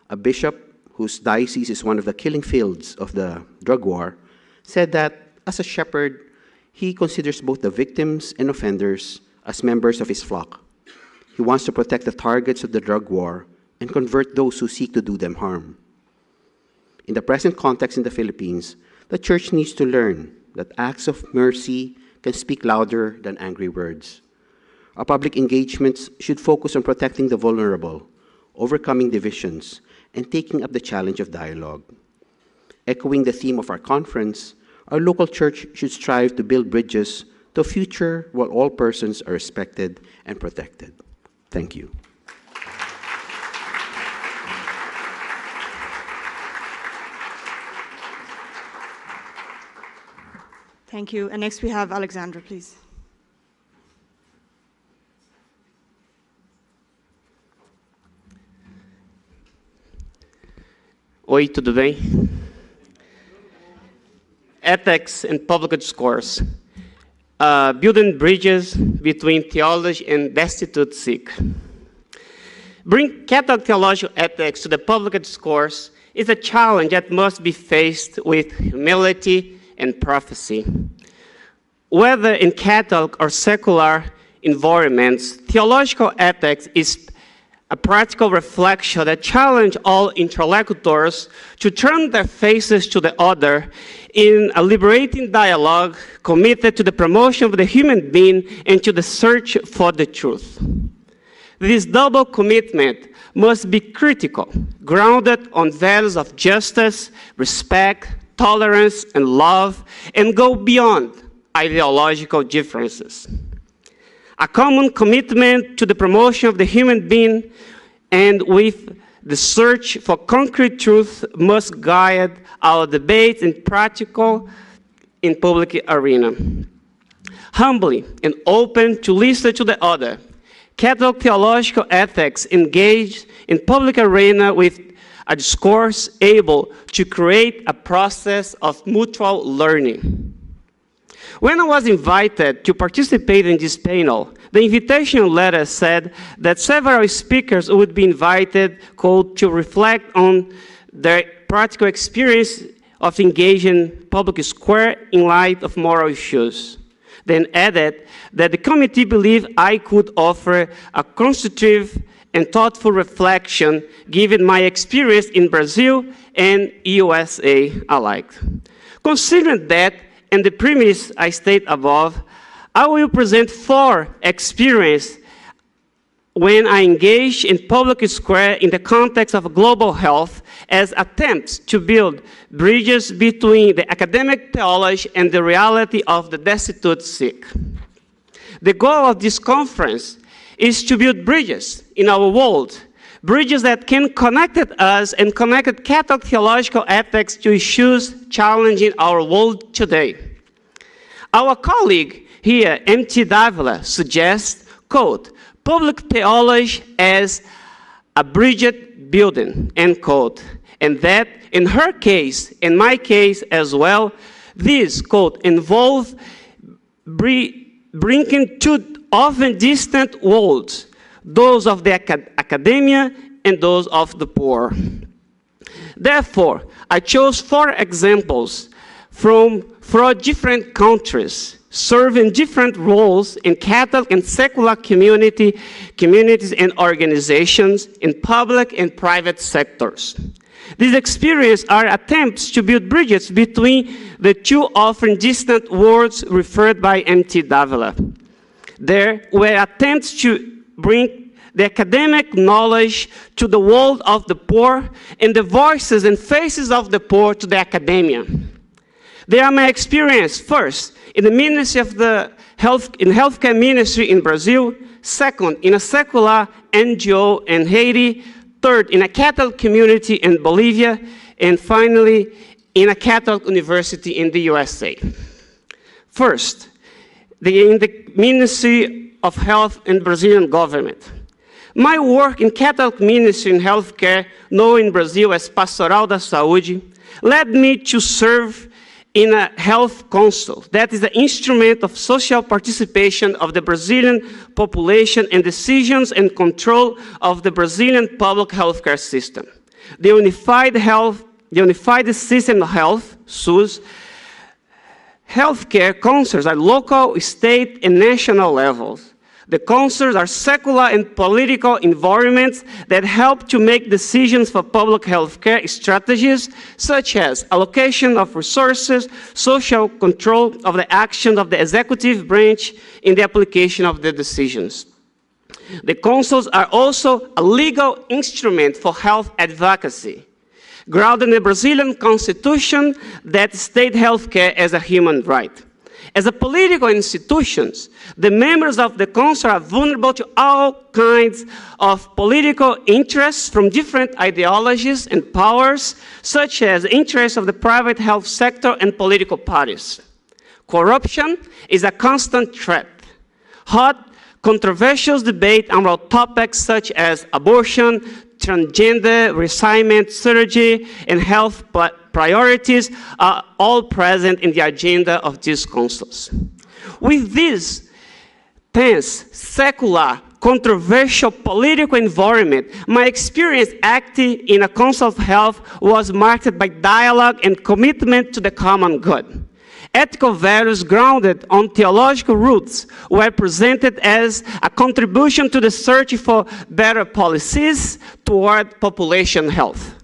A bishop whose diocese is one of the killing fields of the drug war said that, as a shepherd, he considers both the victims and offenders as members of his flock. He wants to protect the targets of the drug war and convert those who seek to do them harm. In the present context in the Philippines, the Church needs to learn that acts of mercy can speak louder than angry words. Our public engagements should focus on protecting the vulnerable, overcoming divisions, and taking up the challenge of dialogue. Echoing the theme of our conference, our local church should strive to build bridges to a future where all persons are respected and protected. Thank you. Thank you. And next we have Alexandra, please. Oi, tudo bem? Ethics and public discourse. Building bridges between theology and destitute seek. Bring Catholic theological ethics to the public discourse is a challenge that must be faced with humility and prophecy. Whether in Catholic or secular environments, theological ethics is a practical reflection that challenges all interlocutors to turn their faces to the other in a liberating dialogue committed to the promotion of the human being and to the search for the truth. This double commitment must be critical, grounded on values of justice, respect, tolerance, and love, and go beyond ideological differences. A common commitment to the promotion of the human being and with the search for concrete truth must guide our debates in practical in public arena. Humbly and open to listen to the other, Catholic theological ethics engage in public arena with a discourse able to create a process of mutual learning. When I was invited to participate in this panel, the invitation letter said that several speakers would be invited, quote, to reflect on their practical experience of engaging public square in light of moral issues. Then added that the committee believed I could offer a constructive and thoughtful reflection given my experience in Brazil and USA alike. Considering that, and the premise I state above, I will present 4 experiences when I engage in public square in the context of global health as attempts to build bridges between the academic theology and the reality of the destitute sick. The goal of this conference is to build bridges in our world, bridges that can connect us and connect Catholic theological ethics to issues challenging our world today. Our colleague here, M.T. Davila, suggests, quote, public theology as a bridge building, end quote, and that in her case, in my case as well, this, quote, involve bringing two often distant worlds, those of the academia and those of the poor. Therefore, I chose 4 examples from 4 different countries, serving different roles in Catholic and secular communities and organizations in public and private sectors. These experiences are attempts to build bridges between the 2 often distant worlds referred by M.T. Davila. There were attempts to bring the academic knowledge to the world of the poor and the voices and faces of the poor to the academia. They are my experience, first, in the ministry of the healthcare ministry in Brazil, second, in a secular NGO in Haiti, third, in a Catholic community in Bolivia, and finally, in a Catholic university in the USA. First, in the Ministry of Health in Brazilian government. My work in Catholic ministry in healthcare, known in Brazil as Pastoral da Saúde, led me to serve in a health council. That is the instrument of social participation of the Brazilian population in decisions and control of the Brazilian public healthcare system. The unified system of health, SUS, healthcare councils at local, state, and national levels. The councils are secular and political environments that help to make decisions for public health care strategies, such as allocation of resources, social control of the actions of the executive branch in the application of the decisions. The councils are also a legal instrument for health advocacy, grounded in the Brazilian Constitution that states health care as a human right. As a political institutions, the members of the council are vulnerable to all kinds of political interests from different ideologies and powers, such as interests of the private health sector and political parties. Corruption is a constant threat. Hot, controversial debate around topics such as abortion, transgender, reassignment, surgery, and health priorities are all present in the agenda of these councils. With this tense, secular, controversial political environment, my experience acting in a council of health was marked by dialogue and commitment to the common good. Ethical values grounded on theological roots were presented as a contribution to the search for better policies toward population health.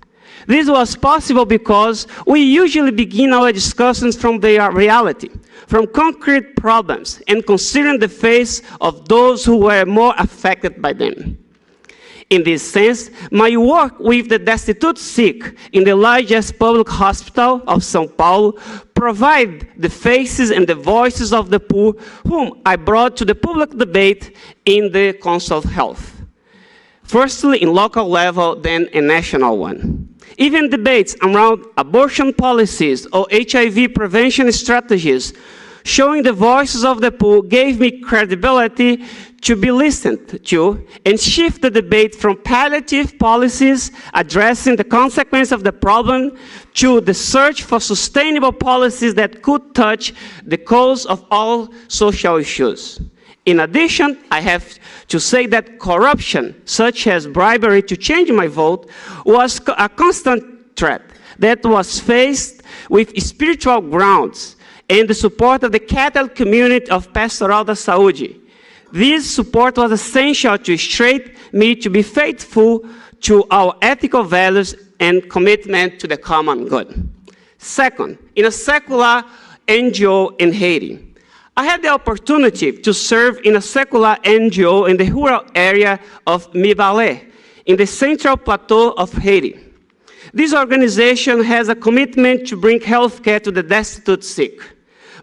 This was possible because we usually begin our discussions from their reality, from concrete problems, and considering the face of those who were more affected by them. In this sense, my work with the CTEWC in the largest public hospital of São Paulo provide the faces and the voices of the poor whom I brought to the public debate in the Council of Health. Firstly, in local level, then a national one. Even debates around abortion policies or HIV prevention strategies showing the voices of the poor gave me credibility to be listened to and shift the debate from palliative policies addressing the consequence of the problem to the search for sustainable policies that could touch the cause of all social issues. In addition, I have to say that corruption, such as bribery to change my vote, was a constant threat that was faced with spiritual grounds and the support of the Catholic community of Pastoral da Saúde. This support was essential to straighten me to be faithful to our ethical values and commitment to the common good. Second, in a secular NGO in Haiti, I had the opportunity to serve in a secular NGO in the rural area of Mibale, in the central plateau of Haiti. This organization has a commitment to bring healthcare to the destitute sick.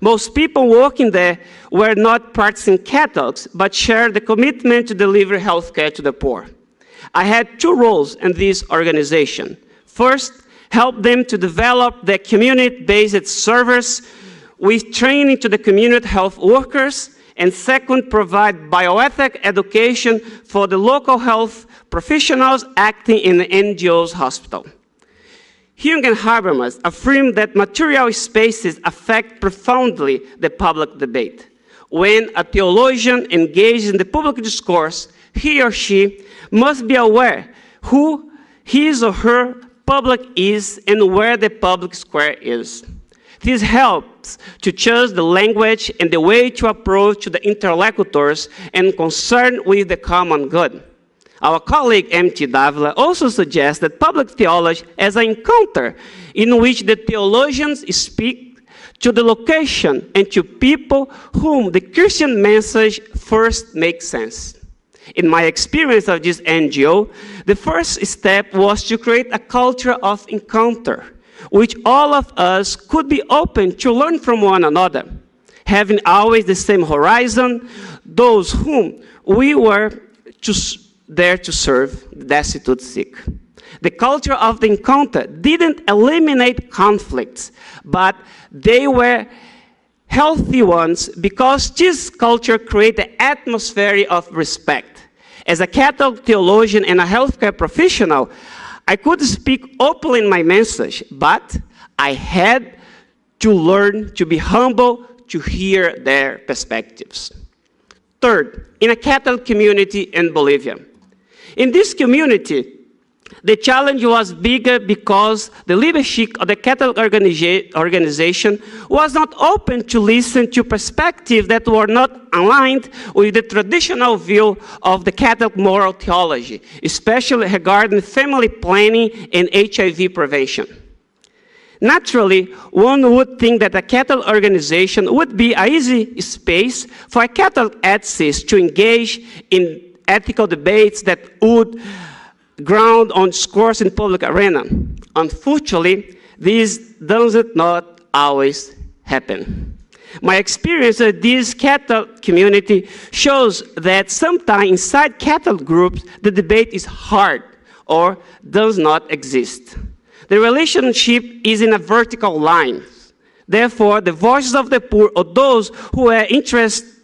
Most people working there were not practicing Catholics, but shared the commitment to deliver healthcare to the poor. I had two roles in this organization. First, help them to develop their community-based service with training to the community health workers, and second, provide bioethic education for the local health professionals acting in the NGO's hospital. Jürgen Habermas affirmed that material spaces affect profoundly the public debate. When a theologian engages in the public discourse, he or she must be aware who his or her public is and where the public square is. This helps to choose the language and the way to approach to the interlocutors and concerned with the common good. Our colleague M.T. Davila also suggests that public theology as an encounter in which the theologians speak to the location and to people whom the Christian message first makes sense. In my experience of this NGO, the first step was to create a culture of encounter, which all of us could be open to learn from one another, having always the same horizon, those whom we were there to serve, the destitute sick. The culture of the encounter didn't eliminate conflicts, but they were healthy ones because this culture created an atmosphere of respect. As a Catholic theologian and a healthcare professional, I could speak openly in my message, but I had to learn, to be humble, to hear their perspectives. Third, in a Catholic community in Bolivia. In this community, the challenge was bigger because the leadership of the Catholic organization was not open to listen to perspectives that were not aligned with the traditional view of the Catholic moral theology, especially regarding family planning and HIV prevention. Naturally, one would think that a Catholic organization would be an easy space for a Catholic atheist to engage in ethical debates that would ground on discourse in public arena. Unfortunately, this does not always happen. My experience of this Catholic community shows that sometimes inside Catholic groups, the debate is hard or does not exist. The relationship is in a vertical line. Therefore, the voices of the poor or those who are interested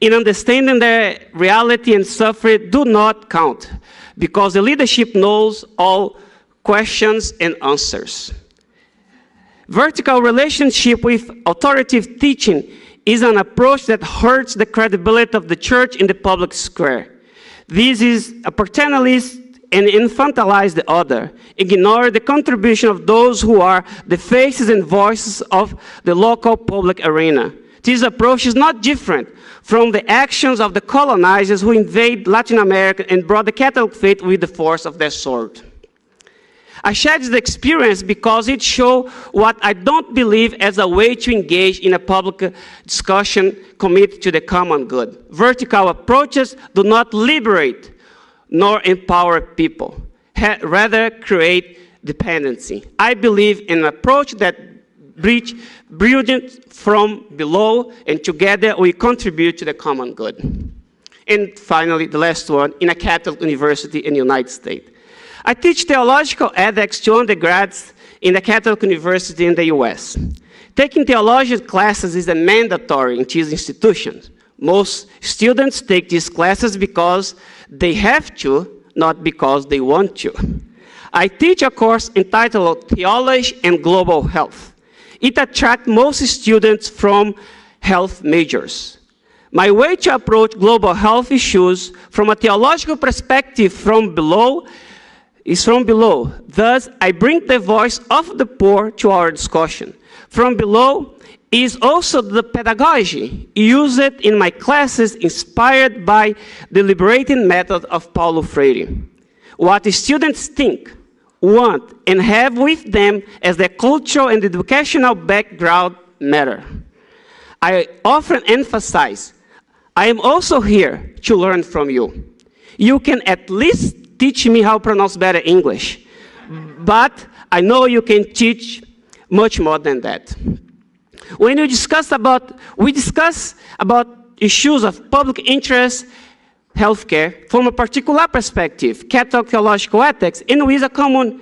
in understanding their reality and suffering do not count, because the leadership knows all questions and answers. Vertical relationship with authoritative teaching is an approach that hurts the credibility of the church in the public square. This is a paternalist and infantilize the other, ignore the contribution of those who are the faces and voices of the local public arena. This approach is not different from the actions of the colonizers who invaded Latin America and brought the Catholic faith with the force of their sword. I shared this experience because it shows what I don't believe as a way to engage in a public discussion committed to the common good. Vertical approaches do not liberate nor empower people, rather create dependency. I believe in an approach that brilliant from below, and together we contribute to the common good. And finally, the last one, in a Catholic university in the United States. I teach theological ethics to undergrads in a Catholic university in the US. Taking theology classes is mandatory in these institutions. Most students take these classes because they have to, not because they want to. I teach a course entitled Theology and Global Health. It attracts most students from health majors. My way to approach global health issues from a theological perspective is from below. Thus, I bring the voice of the poor to our discussion. From below is also the pedagogy used in my classes inspired by the liberating method of Paulo Freire. What the students think, want, and have with them as their cultural and educational background matter. I often emphasize, I am also here to learn from you. You can at least teach me how to pronounce better English, but I know you can teach much more than that. When we discuss about issues of public interest, healthcare, from a particular perspective, Catholic theological ethics, and with a common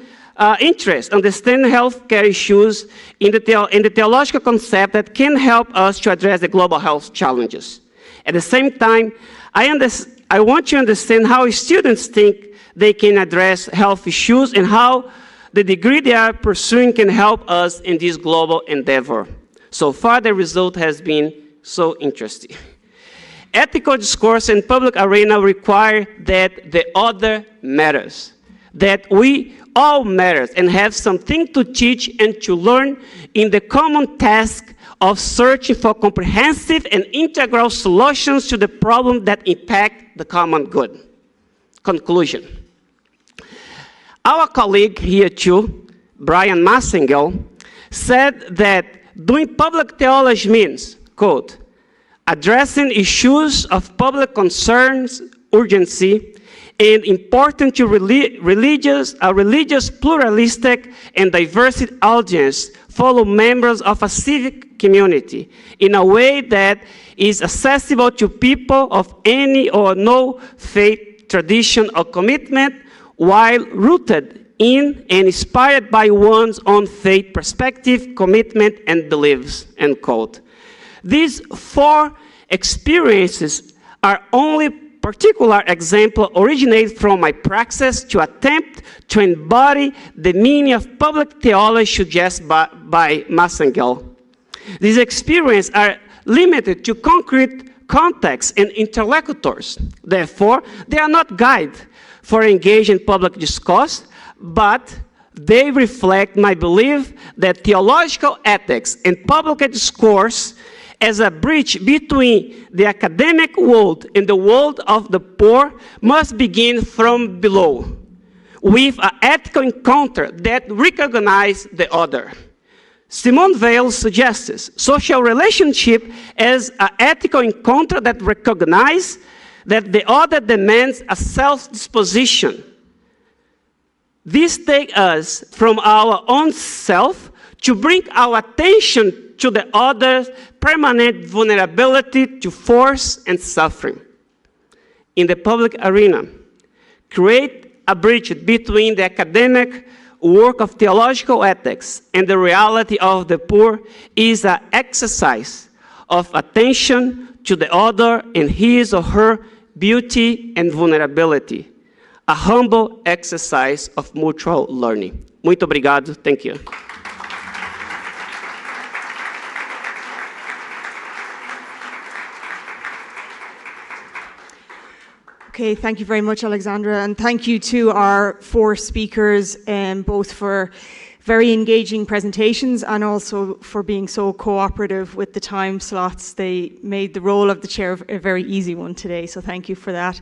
interest, understanding healthcare issues in the theological concept that can help us to address the global health challenges. At the same time, I want to understand how students think they can address health issues and how the degree they are pursuing can help us in this global endeavor. So far, the result has been so interesting. Ethical discourse in public arena require that the other matters, that we all matter and have something to teach and to learn in the common task of searching for comprehensive and integral solutions to the problem that impact the common good. Conclusion. Our colleague here too, Brian Massengel, said that doing public theology means, quote, addressing issues of public concerns, urgency, and important to a religious, pluralistic, and diverse audience, follow members of a civic community in a way that is accessible to people of any or no faith, tradition, or commitment, while rooted in and inspired by one's own faith, perspective, commitment, and beliefs, end quote. These four experiences are only particular example originated from my praxis to attempt to embody the meaning of public theology suggested by Massengel. These experiences are limited to concrete contexts and interlocutors. Therefore, they are not guide for engaging in public discourse, but they reflect my belief that theological ethics and public discourse as a bridge between the academic world and the world of the poor must begin from below, with an ethical encounter that recognizes the other. Simone Weil suggests social relationship as an ethical encounter that recognizes that the other demands a self-disposition. This takes us from our own self to bring our attention to the other's permanent vulnerability to force and suffering. In the public arena, create a bridge between the academic work of theological ethics and the reality of the poor is an exercise of attention to the other and his or her beauty and vulnerability. A humble exercise of mutual learning. Muito obrigado. Thank you. Okay, thank you very much, Alexandra, and thank you to our 4 speakers, both for very engaging presentations and also for being so cooperative with the time slots. They made the role of the chair a very easy one today, so thank you for that.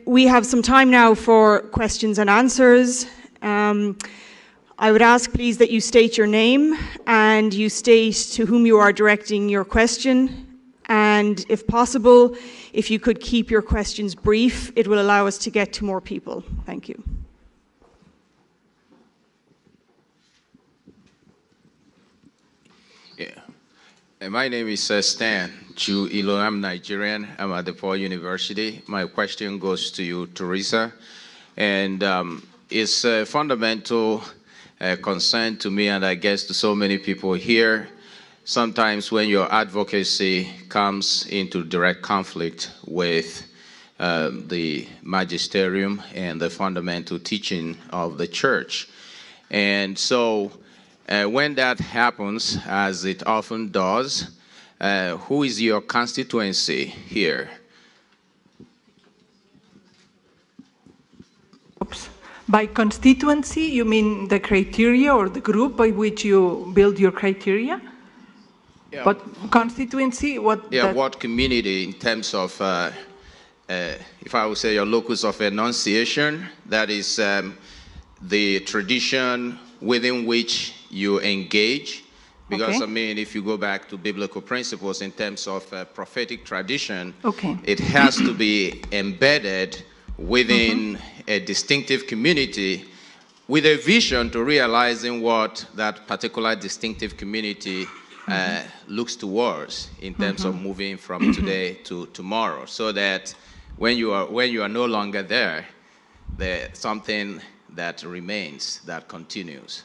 We have some time now for questions and answers. I would ask, please, that you state your name and you state to whom you are directing your question. And if possible, if you could keep your questions brief, it will allow us to get to more people. Thank you. Yeah. My name is Stan Chu Ilo. I'm Nigerian. I'm at DePaul University. My question goes to you, Teresa. And it's a fundamental concern to me, and I guess to so many people here. Sometimes when your advocacy comes into direct conflict with the magisterium and the fundamental teaching of the church. And so when that happens, as it often does, who is your constituency here? Oops. By constituency, you mean the criteria or the group by which you build your criteria? Yeah. But constituency, what? Yeah, what community in terms of, if I would say your locus of enunciation, that is the tradition within which you engage. Because, okay. I mean, if you go back to biblical principles in terms of prophetic tradition, okay. it has to be embedded within a distinctive community with a vision to realizing what that particular distinctive community looks towards in terms of moving from today to tomorrow, so that when you are no longer there, there's something that remains, that continues.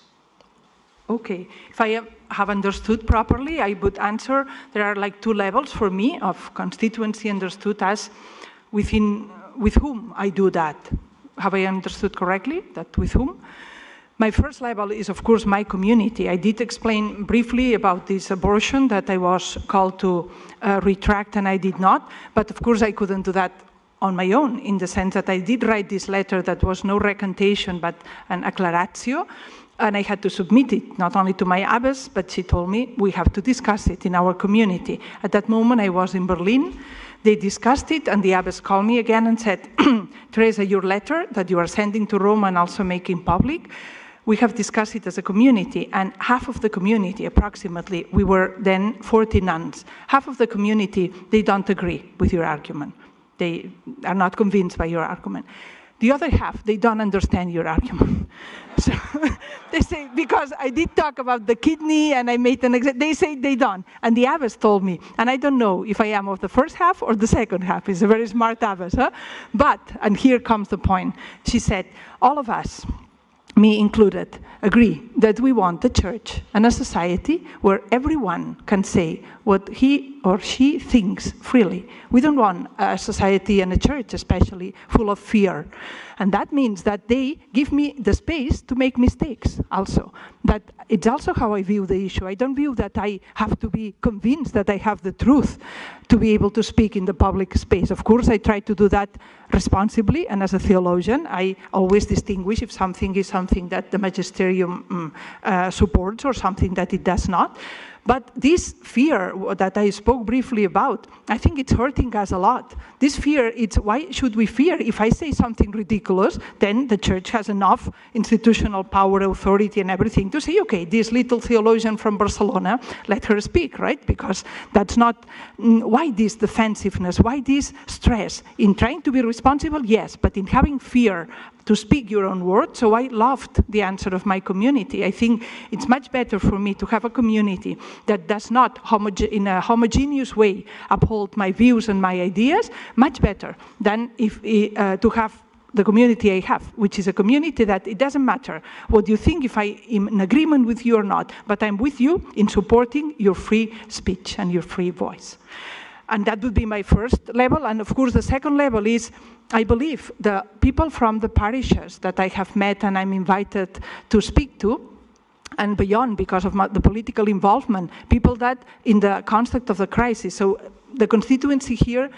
Okay, if I have understood properly, I would answer there are like 2 levels for me of constituency understood as with whom I do that. Have I understood correctly that with whom? My first level is, of course, my community. I did explain briefly about this abortion that I was called to retract and I did not, but of course I couldn't do that on my own, in the sense that I did write this letter that was no recantation but an acclaratio, and I had to submit it not only to my abbess, but she told me we have to discuss it in our community. At that moment I was in Berlin. They discussed it, and the abbess called me again and said, Teresa, your letter that you are sending to Rome and also making public, we have discussed it as a community, and half of the community, approximately, we were then 40 nuns, half of the community, they don't agree with your argument. They are not convinced by your argument. The other half, they don't understand your argument. So they say, because I did talk about the kidney and I made an example, they say they don't. And the abbess told me, and I don't know if I am of the first half or the second half. It's a very smart abbess. Huh? But, and here comes the point, she said, all of us, me included, agree that we want a church and a society where everyone can say what he or she thinks freely. We don't want a society and a church especially full of fear. And that means that they give me the space to make mistakes also. That it's also how I view the issue. I don't view that I have to be convinced that I have the truth to be able to speak in the public space. Of course, I try to do that responsibly, and as a theologian, I always distinguish if something is something that the magisterium supports or something that it does not. But this fear that I spoke briefly about, I think it's hurting us a lot. This fear, it's why should we fear? If I say something ridiculous, then the church has enough institutional power, authority, and everything to say, okay, this little theologian from Barcelona, let her speak, right? Because that's not, why this defensiveness? Why this stress? In trying to be responsible, yes, but in having fear to speak your own word. So I loved the answer of my community. I think it's much better for me to have a community that does not, in a homogeneous way, uphold my views and my ideas, much better than if to have the community I have, which is a community that it doesn't matter what you think, if I am in agreement with you or not, but I'm with you in supporting your free speech and your free voice. And that would be my first level. And of course, the second level is, I believe, the people from the parishes that I have met and I'm invited to speak to, and beyond because of the political involvement, people that in the context of the crisis. So the constituency here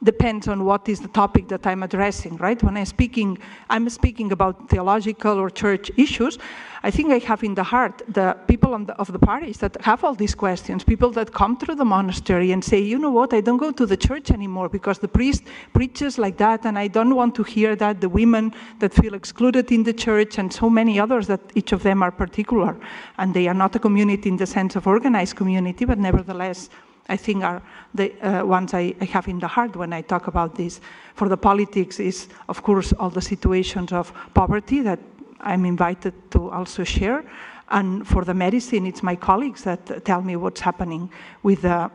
depends on what is the topic that I'm addressing, right? When I'm speaking about theological or church issues, I think I have in the heart the people of the parish that have all these questions, people that come through the monastery and say, you know what, I don't go to the church anymore because the priest preaches like that and I don't want to hear that, the women that feel excluded in the church and so many others that each of them are particular. And they are not a community in the sense of organized community, but nevertheless, I think are the ones I have in the heart when I talk about this. For the politics is, of course, all the situations of poverty that I'm invited to also share. And for the medicine, it's my colleagues that tell me what's happening with the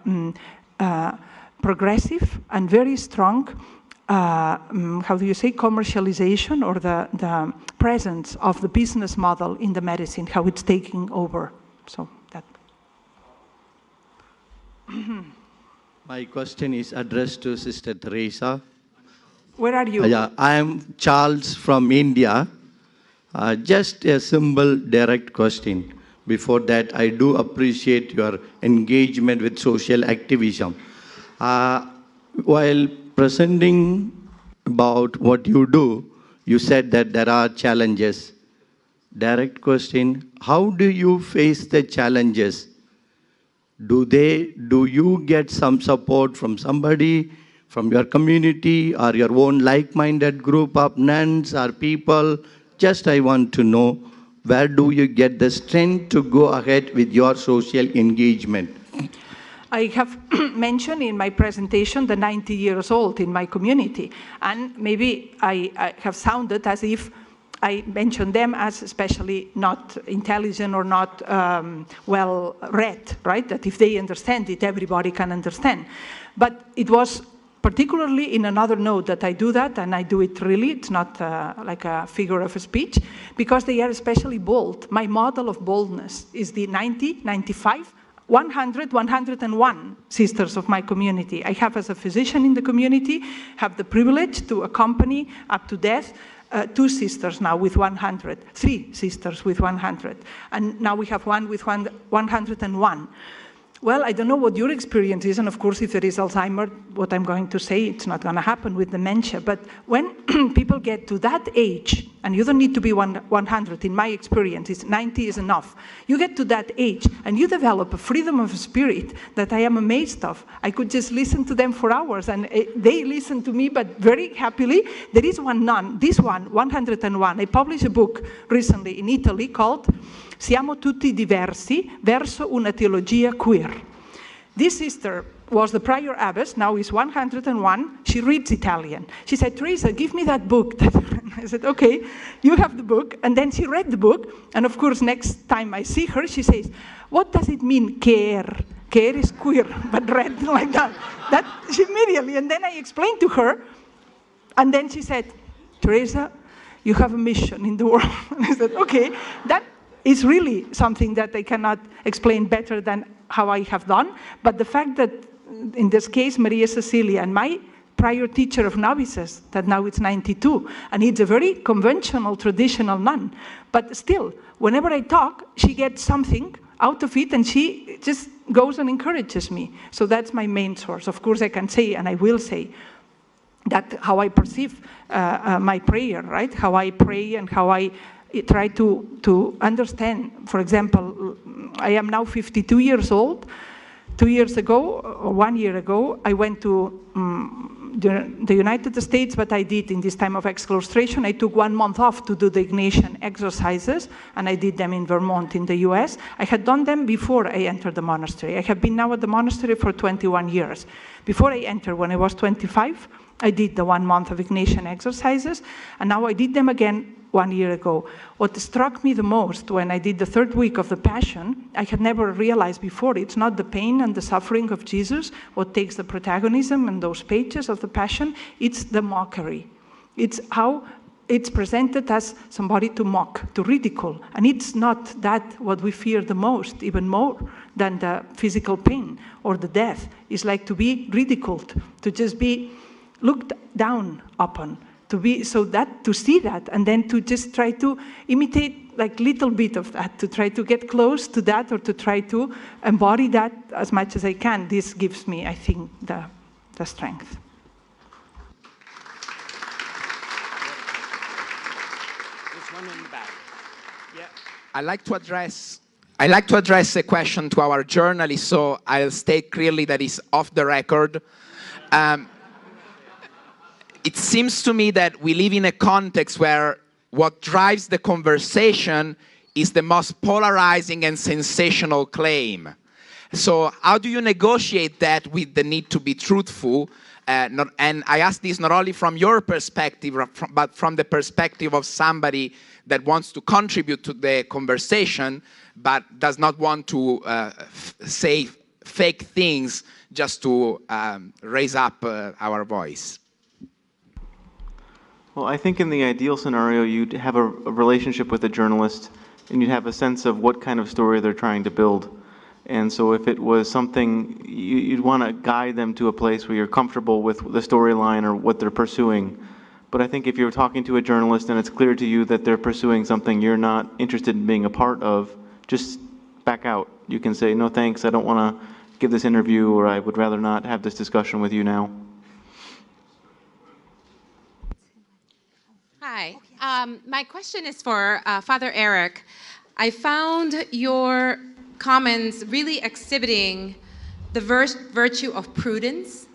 progressive and very strong, how do you say, commercialization or the presence of the business model in the medicine, how it's taking over. So that. My question is addressed to Sister Teresa. Where are you? Yeah, I am Charles from India. Just a simple, direct question. Before that, I do appreciate your engagement with social activism. While presenting about what you do, you said that there are challenges. Direct question, how do you face the challenges? Do you get some support from somebody, from your community, or your own like-minded group of nuns or people? Just I want to know, where do you get the strength to go ahead with your social engagement? I have mentioned in my presentation the 90 years old in my community, and maybe I have sounded as if I mentioned them as especially not intelligent or not well read, right? That if they understand it, everybody can understand. But it was particularly in another note that I do that, and I do it really, it's not like a figure of speech, because they are especially bold. My model of boldness is the 90, 95, 100, 101 sisters of my community. I have, as a physician in the community, have the privilege to accompany up to death 2 sisters now with 100, 3 sisters with 100, and now we have one with 101. Well, I don't know what your experience is, and of course, if there is Alzheimer, what I'm going to say, it's not going to happen with dementia, but when people get to that age, and you don't need to be 100, in my experience, it's 90 is enough. You get to that age, and you develop a freedom of spirit that I am amazed of. I could just listen to them for hours, and they listen to me, but very happily. There is one nun, this one, 101. I published a book recently in Italy called Siamo tutti diversi verso una teologia queer. This sister was the prior abbess, now is 101. She reads Italian. She said, Teresa, give me that book. I said, okay, you have the book. And then she read the book. And of course, next time I see her, she says, what does it mean, queer? Queer is queer, but read like that. That she immediately, and then I explained to her. And then she said, Teresa, you have a mission in the world. And I said, okay, that is really something that I cannot explain better than how I have done. But the fact that in this case, Maria Cecilia, and my prior teacher of novices, that now it's 92, and he's a very conventional, traditional nun. But still, whenever I talk, she gets something out of it, and she just goes and encourages me. So that's my main source. Of course, I can say, and I will say, that how I perceive my prayer, right? How I pray and how I try to understand. For example, I am now 52 years old. 2 years ago, or 1 year ago, I went to the United States, but I did in this time of exclustration. I took 1 month off to do the Ignatian exercises, and I did them in Vermont in the US. I had done them before I entered the monastery. I have been now at the monastery for 21 years. Before I entered, when I was 25, I did the 1 month of Ignatian exercises, and now I did them again 1 year ago. What struck me the most when I did the 3rd week of the Passion, I had never realized before, it's not the pain and the suffering of Jesus what takes the protagonism in those pages of the Passion, it's the mockery. It's how it's presented as somebody to mock, to ridicule. And it's not that what we fear the most, even more than the physical pain or the death. It's like to be ridiculed, to just be looked down upon. To see that, and then to just try to imitate like little bit of that, to try to get close to that, or to try to embody that as much as I can. This gives me, I think, the strength. There's one in the back. Yeah. I like to address a question to our journalist, so I'll state clearly that it's off the record. It seems to me that we live in a context where what drives the conversation is the most polarizing and sensational claim. So how do you negotiate that with the need to be truthful? And I ask this not only from your perspective, but from the perspective of somebody that wants to contribute to the conversation, but does not want to say fake things just to raise up our voice. Well, I think in the ideal scenario, you'd have a relationship with a journalist, and you'd have a sense of what kind of story they're trying to build. And so if it was something, you'd want to guide them to a place where you're comfortable with the storyline or what they're pursuing. But I think if you're talking to a journalist and it's clear to you that they're pursuing something you're not interested in being a part of, just back out. You can say, no thanks, I don't want to give this interview, or I would rather not have this discussion with you now. Hi. My question is for Father Eric. I found your comments really exhibiting the virtue of prudence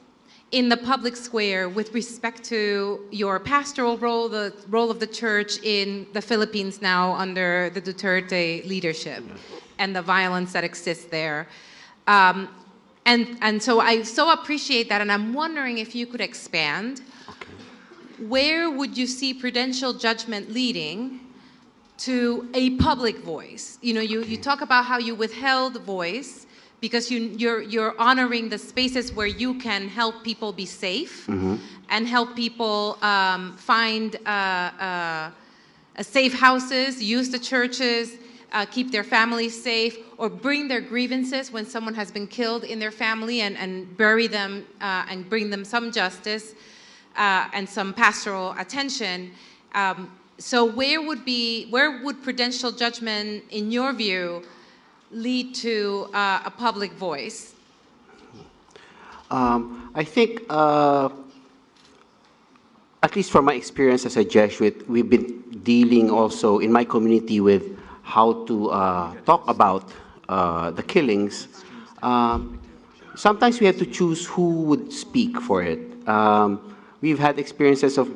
in the public square with respect to your pastoral role, the role of the church in the Philippines now under the Duterte leadership and the violence that exists there. And so I so appreciate that, and I'm wondering if you could expand. Where would you see prudential judgment leading to a public voice? You know, you talk about how you withheld voice because you're honoring the spaces where you can help people be safe and help people find safe houses, use the churches, keep their families safe, or bring their grievances when someone has been killed in their family and bury them and bring them some justice. And some pastoral attention. So where would prudential judgment, in your view, lead to a public voice? I think, at least from my experience as a Jesuit, we've been dealing also in my community with how to talk about the killings. Sometimes we have to choose who would speak for it. We've had experiences of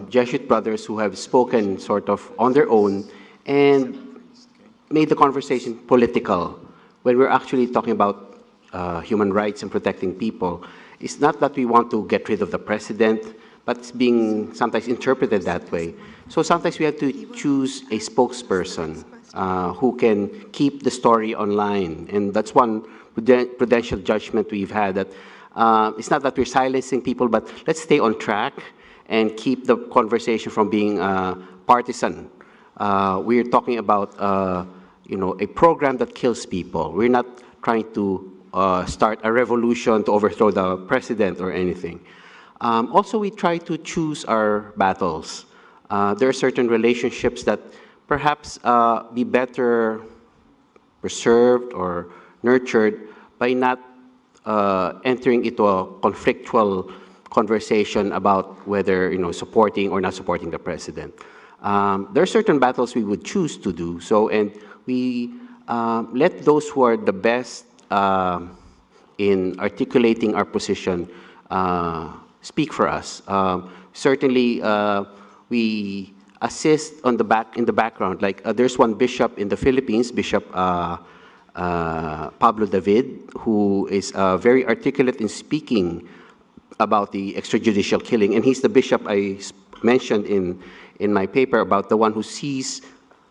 Jesuit brothers who have spoken sort of on their own and made the conversation political when we're actually talking about human rights and protecting people. It's not that we want to get rid of the president, but it's being sometimes interpreted that way. So sometimes we have to choose a spokesperson who can keep the story online. And that's one prudential judgment we've had, that it's not that we're silencing people, but let's stay on track and keep the conversation from being partisan. We're talking about a program that kills people. We're not trying to start a revolution to overthrow the president or anything. Also, we try to choose our battles. There are certain relationships that perhaps be better preserved or nurtured by not entering into a conflictual conversation about whether supporting or not supporting the president. There are certain battles we would choose to do so, and we let those who are the best in articulating our position speak for us. Certainly, we assist in the background. Like there's one bishop in the Philippines, Bishop Pablo David, who is very articulate in speaking about the extrajudicial killing, and he's the bishop I mentioned in my paper about the one who sees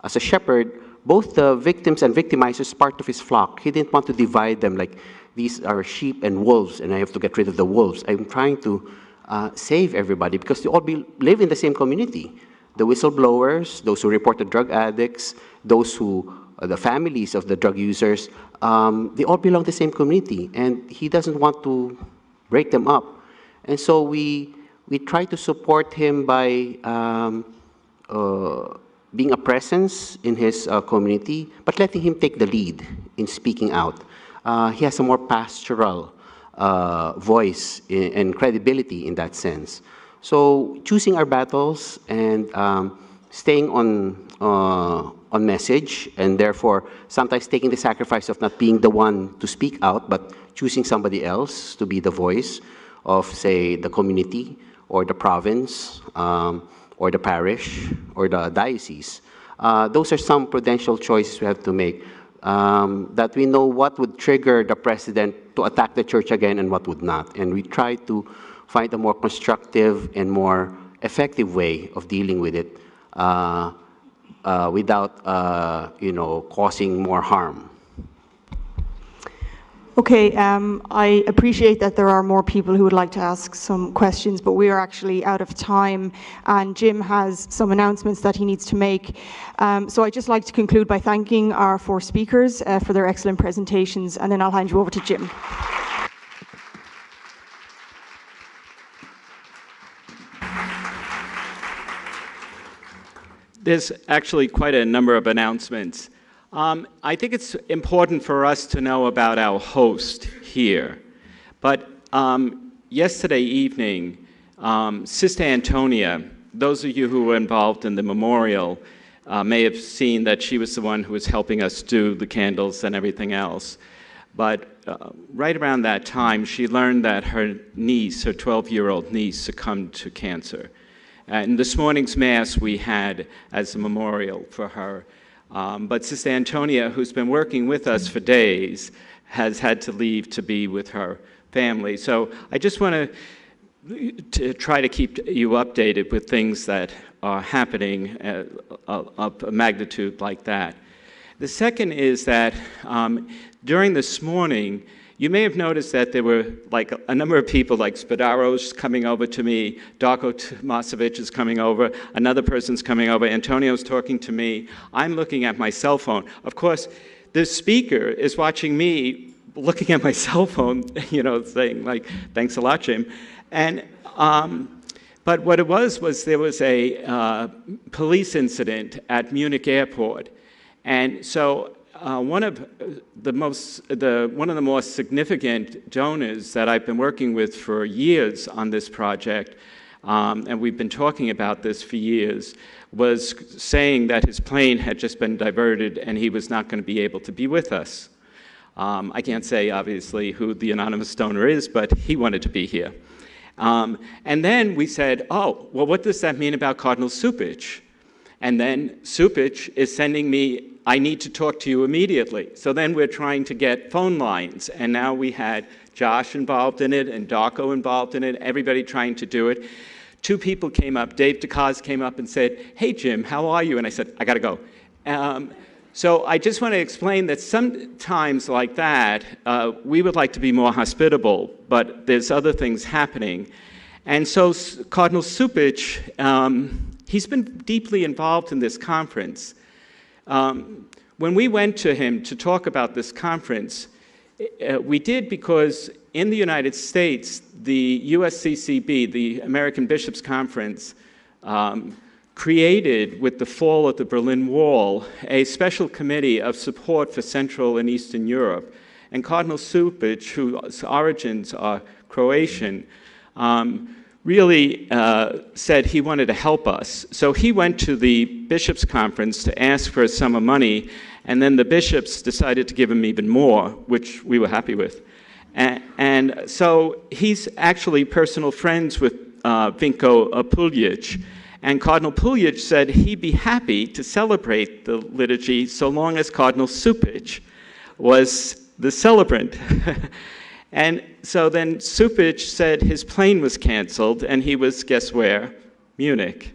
as a shepherd both the victims and victimizers as part of his flock. He didn't want to divide them like these are sheep and wolves, and I have to get rid of the wolves. I'm trying to save everybody because they all live in the same community. The whistleblowers, those who reported drug addicts, those who the families of the drug users, they all belong to the same community, and he doesn't want to break them up. And so we try to support him by being a presence in his community, but letting him take the lead in speaking out. He has a more pastoral voice and credibility in that sense. So choosing our battles and staying on message, and therefore sometimes taking the sacrifice of not being the one to speak out, but choosing somebody else to be the voice of, say, the community or the province or the parish or the diocese. Those are some prudential choices we have to make, that we know what would trigger the president to attack the church again and what would not. And we try to find a more constructive and more effective way of dealing with it without causing more harm. Okay, I appreciate that there are more people who would like to ask some questions, but we are actually out of time, and Jim has some announcements that he needs to make. So I'd just like to conclude by thanking our four speakers for their excellent presentations, and then I'll hand you over to Jim. There's actually quite a number of announcements. I think it's important for us to know about our host here. But yesterday evening, Sister Antonia, those of you who were involved in the memorial may have seen that she was the one who was helping us do the candles and everything else. But right around that time, she learned that her niece, her 12-year-old niece, succumbed to cancer. And this morning's Mass we had as a memorial for her. But Sister Antonia, who's been working with us for days, has had to leave to be with her family. So I just want to try to keep you updated with things that are happening of a magnitude like that. The second is that during this morning, you may have noticed that there were like a number of people, like Spadaro's coming over to me, Darko Tomasevic is coming over, another person's coming over, Antonio's talking to me. I'm looking at my cell phone. Of course, the speaker is watching me looking at my cell phone, saying like, thanks a lot, Jim. And, but what it was there was a police incident at Munich airport. And so one of the more significant donors that I've been working with for years on this project, and we've been talking about this for years, was saying that his plane had just been diverted and he was not going to be able to be with us. I can't say, obviously, who the anonymous donor is, but he wanted to be here. And then we said, oh, well, what does that mean about Cardinal Cupich? And then Cupich is sending me, I need to talk to you immediately. So then we're trying to get phone lines. And now we had Josh involved in it and Darko involved in it, everybody trying to do it. Two people came up, Dave DeCaz came up and said, hey, Jim, how are you? And I said, I got to go. So I just want to explain that sometimes like that, we would like to be more hospitable, but there's other things happening. And so Cardinal Cupich, he's been deeply involved in this conference. When we went to him to talk about this conference, We did because in the United States, the USCCB, the American Bishops' Conference, created, with the fall of the Berlin Wall, a special committee of support for Central and Eastern Europe. And Cardinal Supic, whose origins are Croatian, really said he wanted to help us. So he went to the Bishops' Conference to ask for a sum of money, and then the bishops decided to give him even more, which we were happy with. And so he's actually personal friends with Vinko Puljic, and Cardinal Puljic said he'd be happy to celebrate the liturgy so long as Cardinal Supic was the celebrant. And so then Supic said his plane was canceled, and he was, guess where? Munich.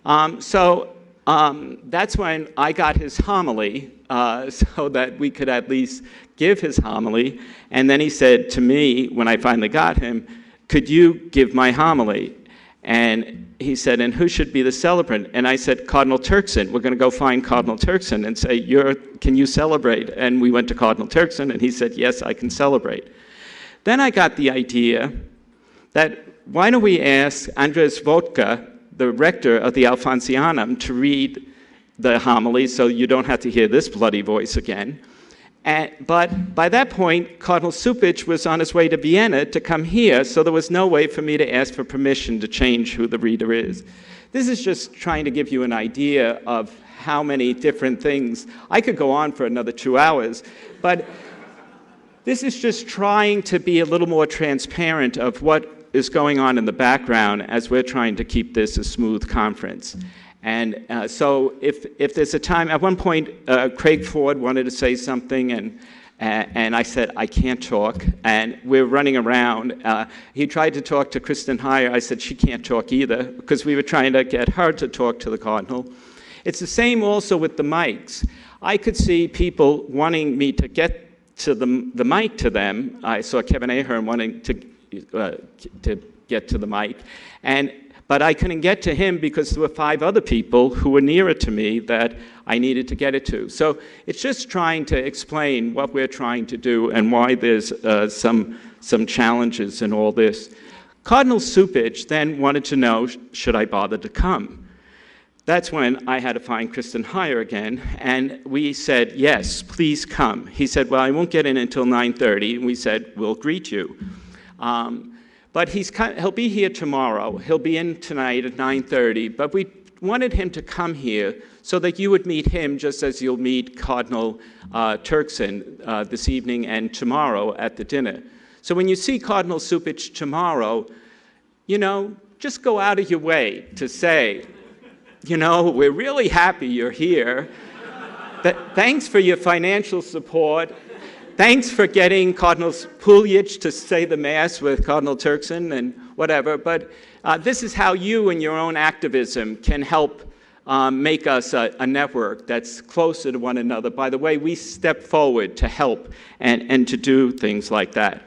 That's when I got his homily, so that we could at least give his homily. And then he said to me, when I finally got him, could you give my homily? And he said, and who should be the celebrant? And I said, Cardinal Turkson. We're going to go find Cardinal Turkson and say, can you celebrate? And we went to Cardinal Turkson, and he said, yes, I can celebrate. Then I got the idea that why don't we ask Andres Vodka, the rector of the Alfonsianum, to read the homily so you don't have to hear this bloody voice again. But by that point, Cardinal Supic was on his way to Vienna to come here, so there was no way for me to ask for permission to change who the reader is. This is just trying to give you an idea of how many different things. I could go on for another 2 hours, but this is just trying to be a little more transparent of what is going on in the background as we're trying to keep this a smooth conference. And so if there's a time, at one point, Craig Ford wanted to say something, and I said, I can't talk, and we're running around. He tried to talk to Kristen Heyer. I said, she can't talk either, because we were trying to get her to talk to the Cardinal. It's the same also with the mics. I could see people wanting me to get to the mic to them. I saw Kevin Ahern wanting to get to the mic, but I couldn't get to him because there were 5 other people who were nearer to me that I needed to get it to. So it's just trying to explain what we're trying to do and why there's some challenges in all this. Cardinal Supic then wanted to know, should I bother to come? That's when I had to find Kristen Heyer again, and we said, yes, please come. He said, well, I won't get in until 9:30, and we said, we'll greet you. But he'll be here tomorrow. He'll be in tonight at 9:30, but we wanted him to come here so that you would meet him just as you'll meet Cardinal Turkson this evening and tomorrow at the dinner. So when you see Cardinal Supic tomorrow, just go out of your way to say, we're really happy you're here. Thanks for your financial support. Thanks for getting Cardinal Puljic to say the Mass with Cardinal Turkson and whatever, but this is how you and your own activism can help make us a network that's closer to one another. By the way, we step forward to help and to do things like that.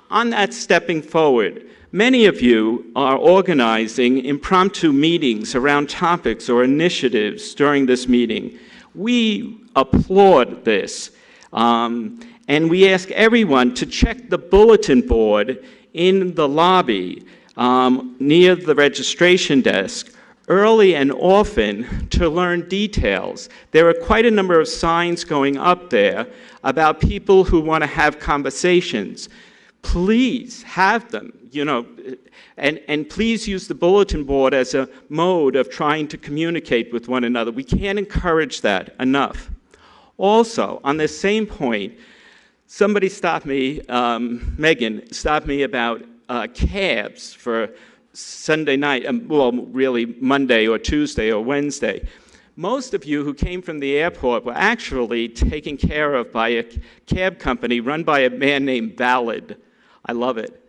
On that stepping forward, many of you are organizing impromptu meetings around topics or initiatives during this meeting. We applaud this. And we ask everyone to check the bulletin board in the lobby near the registration desk early and often to learn details. There are quite a number of signs going up there about people who want to have conversations. Please have them, and please use the bulletin board as a mode of trying to communicate with one another. We can't encourage that enough. Also, on the same point, somebody stopped me, Megan stopped me about cabs for Sunday night, well, really Monday or Tuesday or Wednesday. Most of you who came from the airport were actually taken care of by a cab company run by a man named Valid. I love it.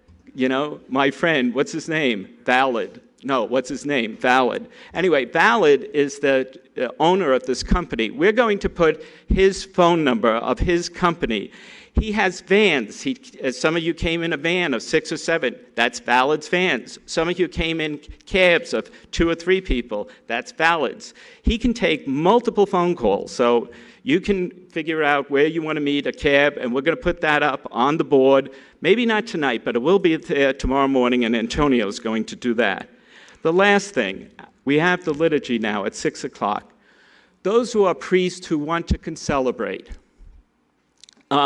My friend, what's his name? Valid. No, what's his name? Valid. Anyway, Valid is the owner of this company. We're going to put his phone number of his company. He has vans. Some of you came in a van of 6 or 7. That's Valid's vans. Some of you came in cabs of 2 or 3 people. That's Valid's. He can take multiple phone calls. So you can figure out where you want to meet, a cab, and we're going to put that up on the board. Maybe not tonight, but it will be there tomorrow morning, and Antonio's going to do that. The last thing, we have the liturgy now at 6 o'clock. Those who are priests who want to celebrate,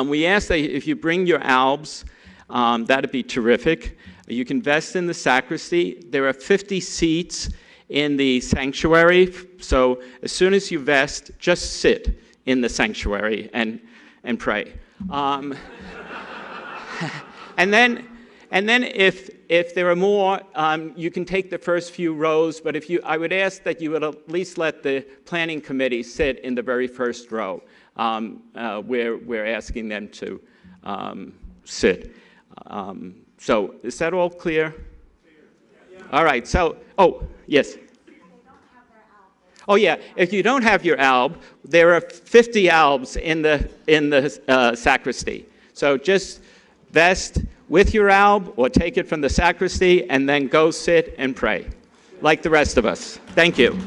we ask that if you bring your albs, that'd be terrific. You can vest in the sacristy. There are 50 seats in the sanctuary, so as soon as you vest, just sit in the sanctuary and pray. And then if there are more, you can take the first few rows, but I would ask that you would at least let the planning committee sit in the very first row. We're asking them to sit. So is that all clear? All right, so, oh, yes. Oh yeah, if you don't have your alb, there are 50 albs in the sacristy. So just vest with your alb or take it from the sacristy and then go sit and pray, like the rest of us. Thank you.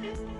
Thank you.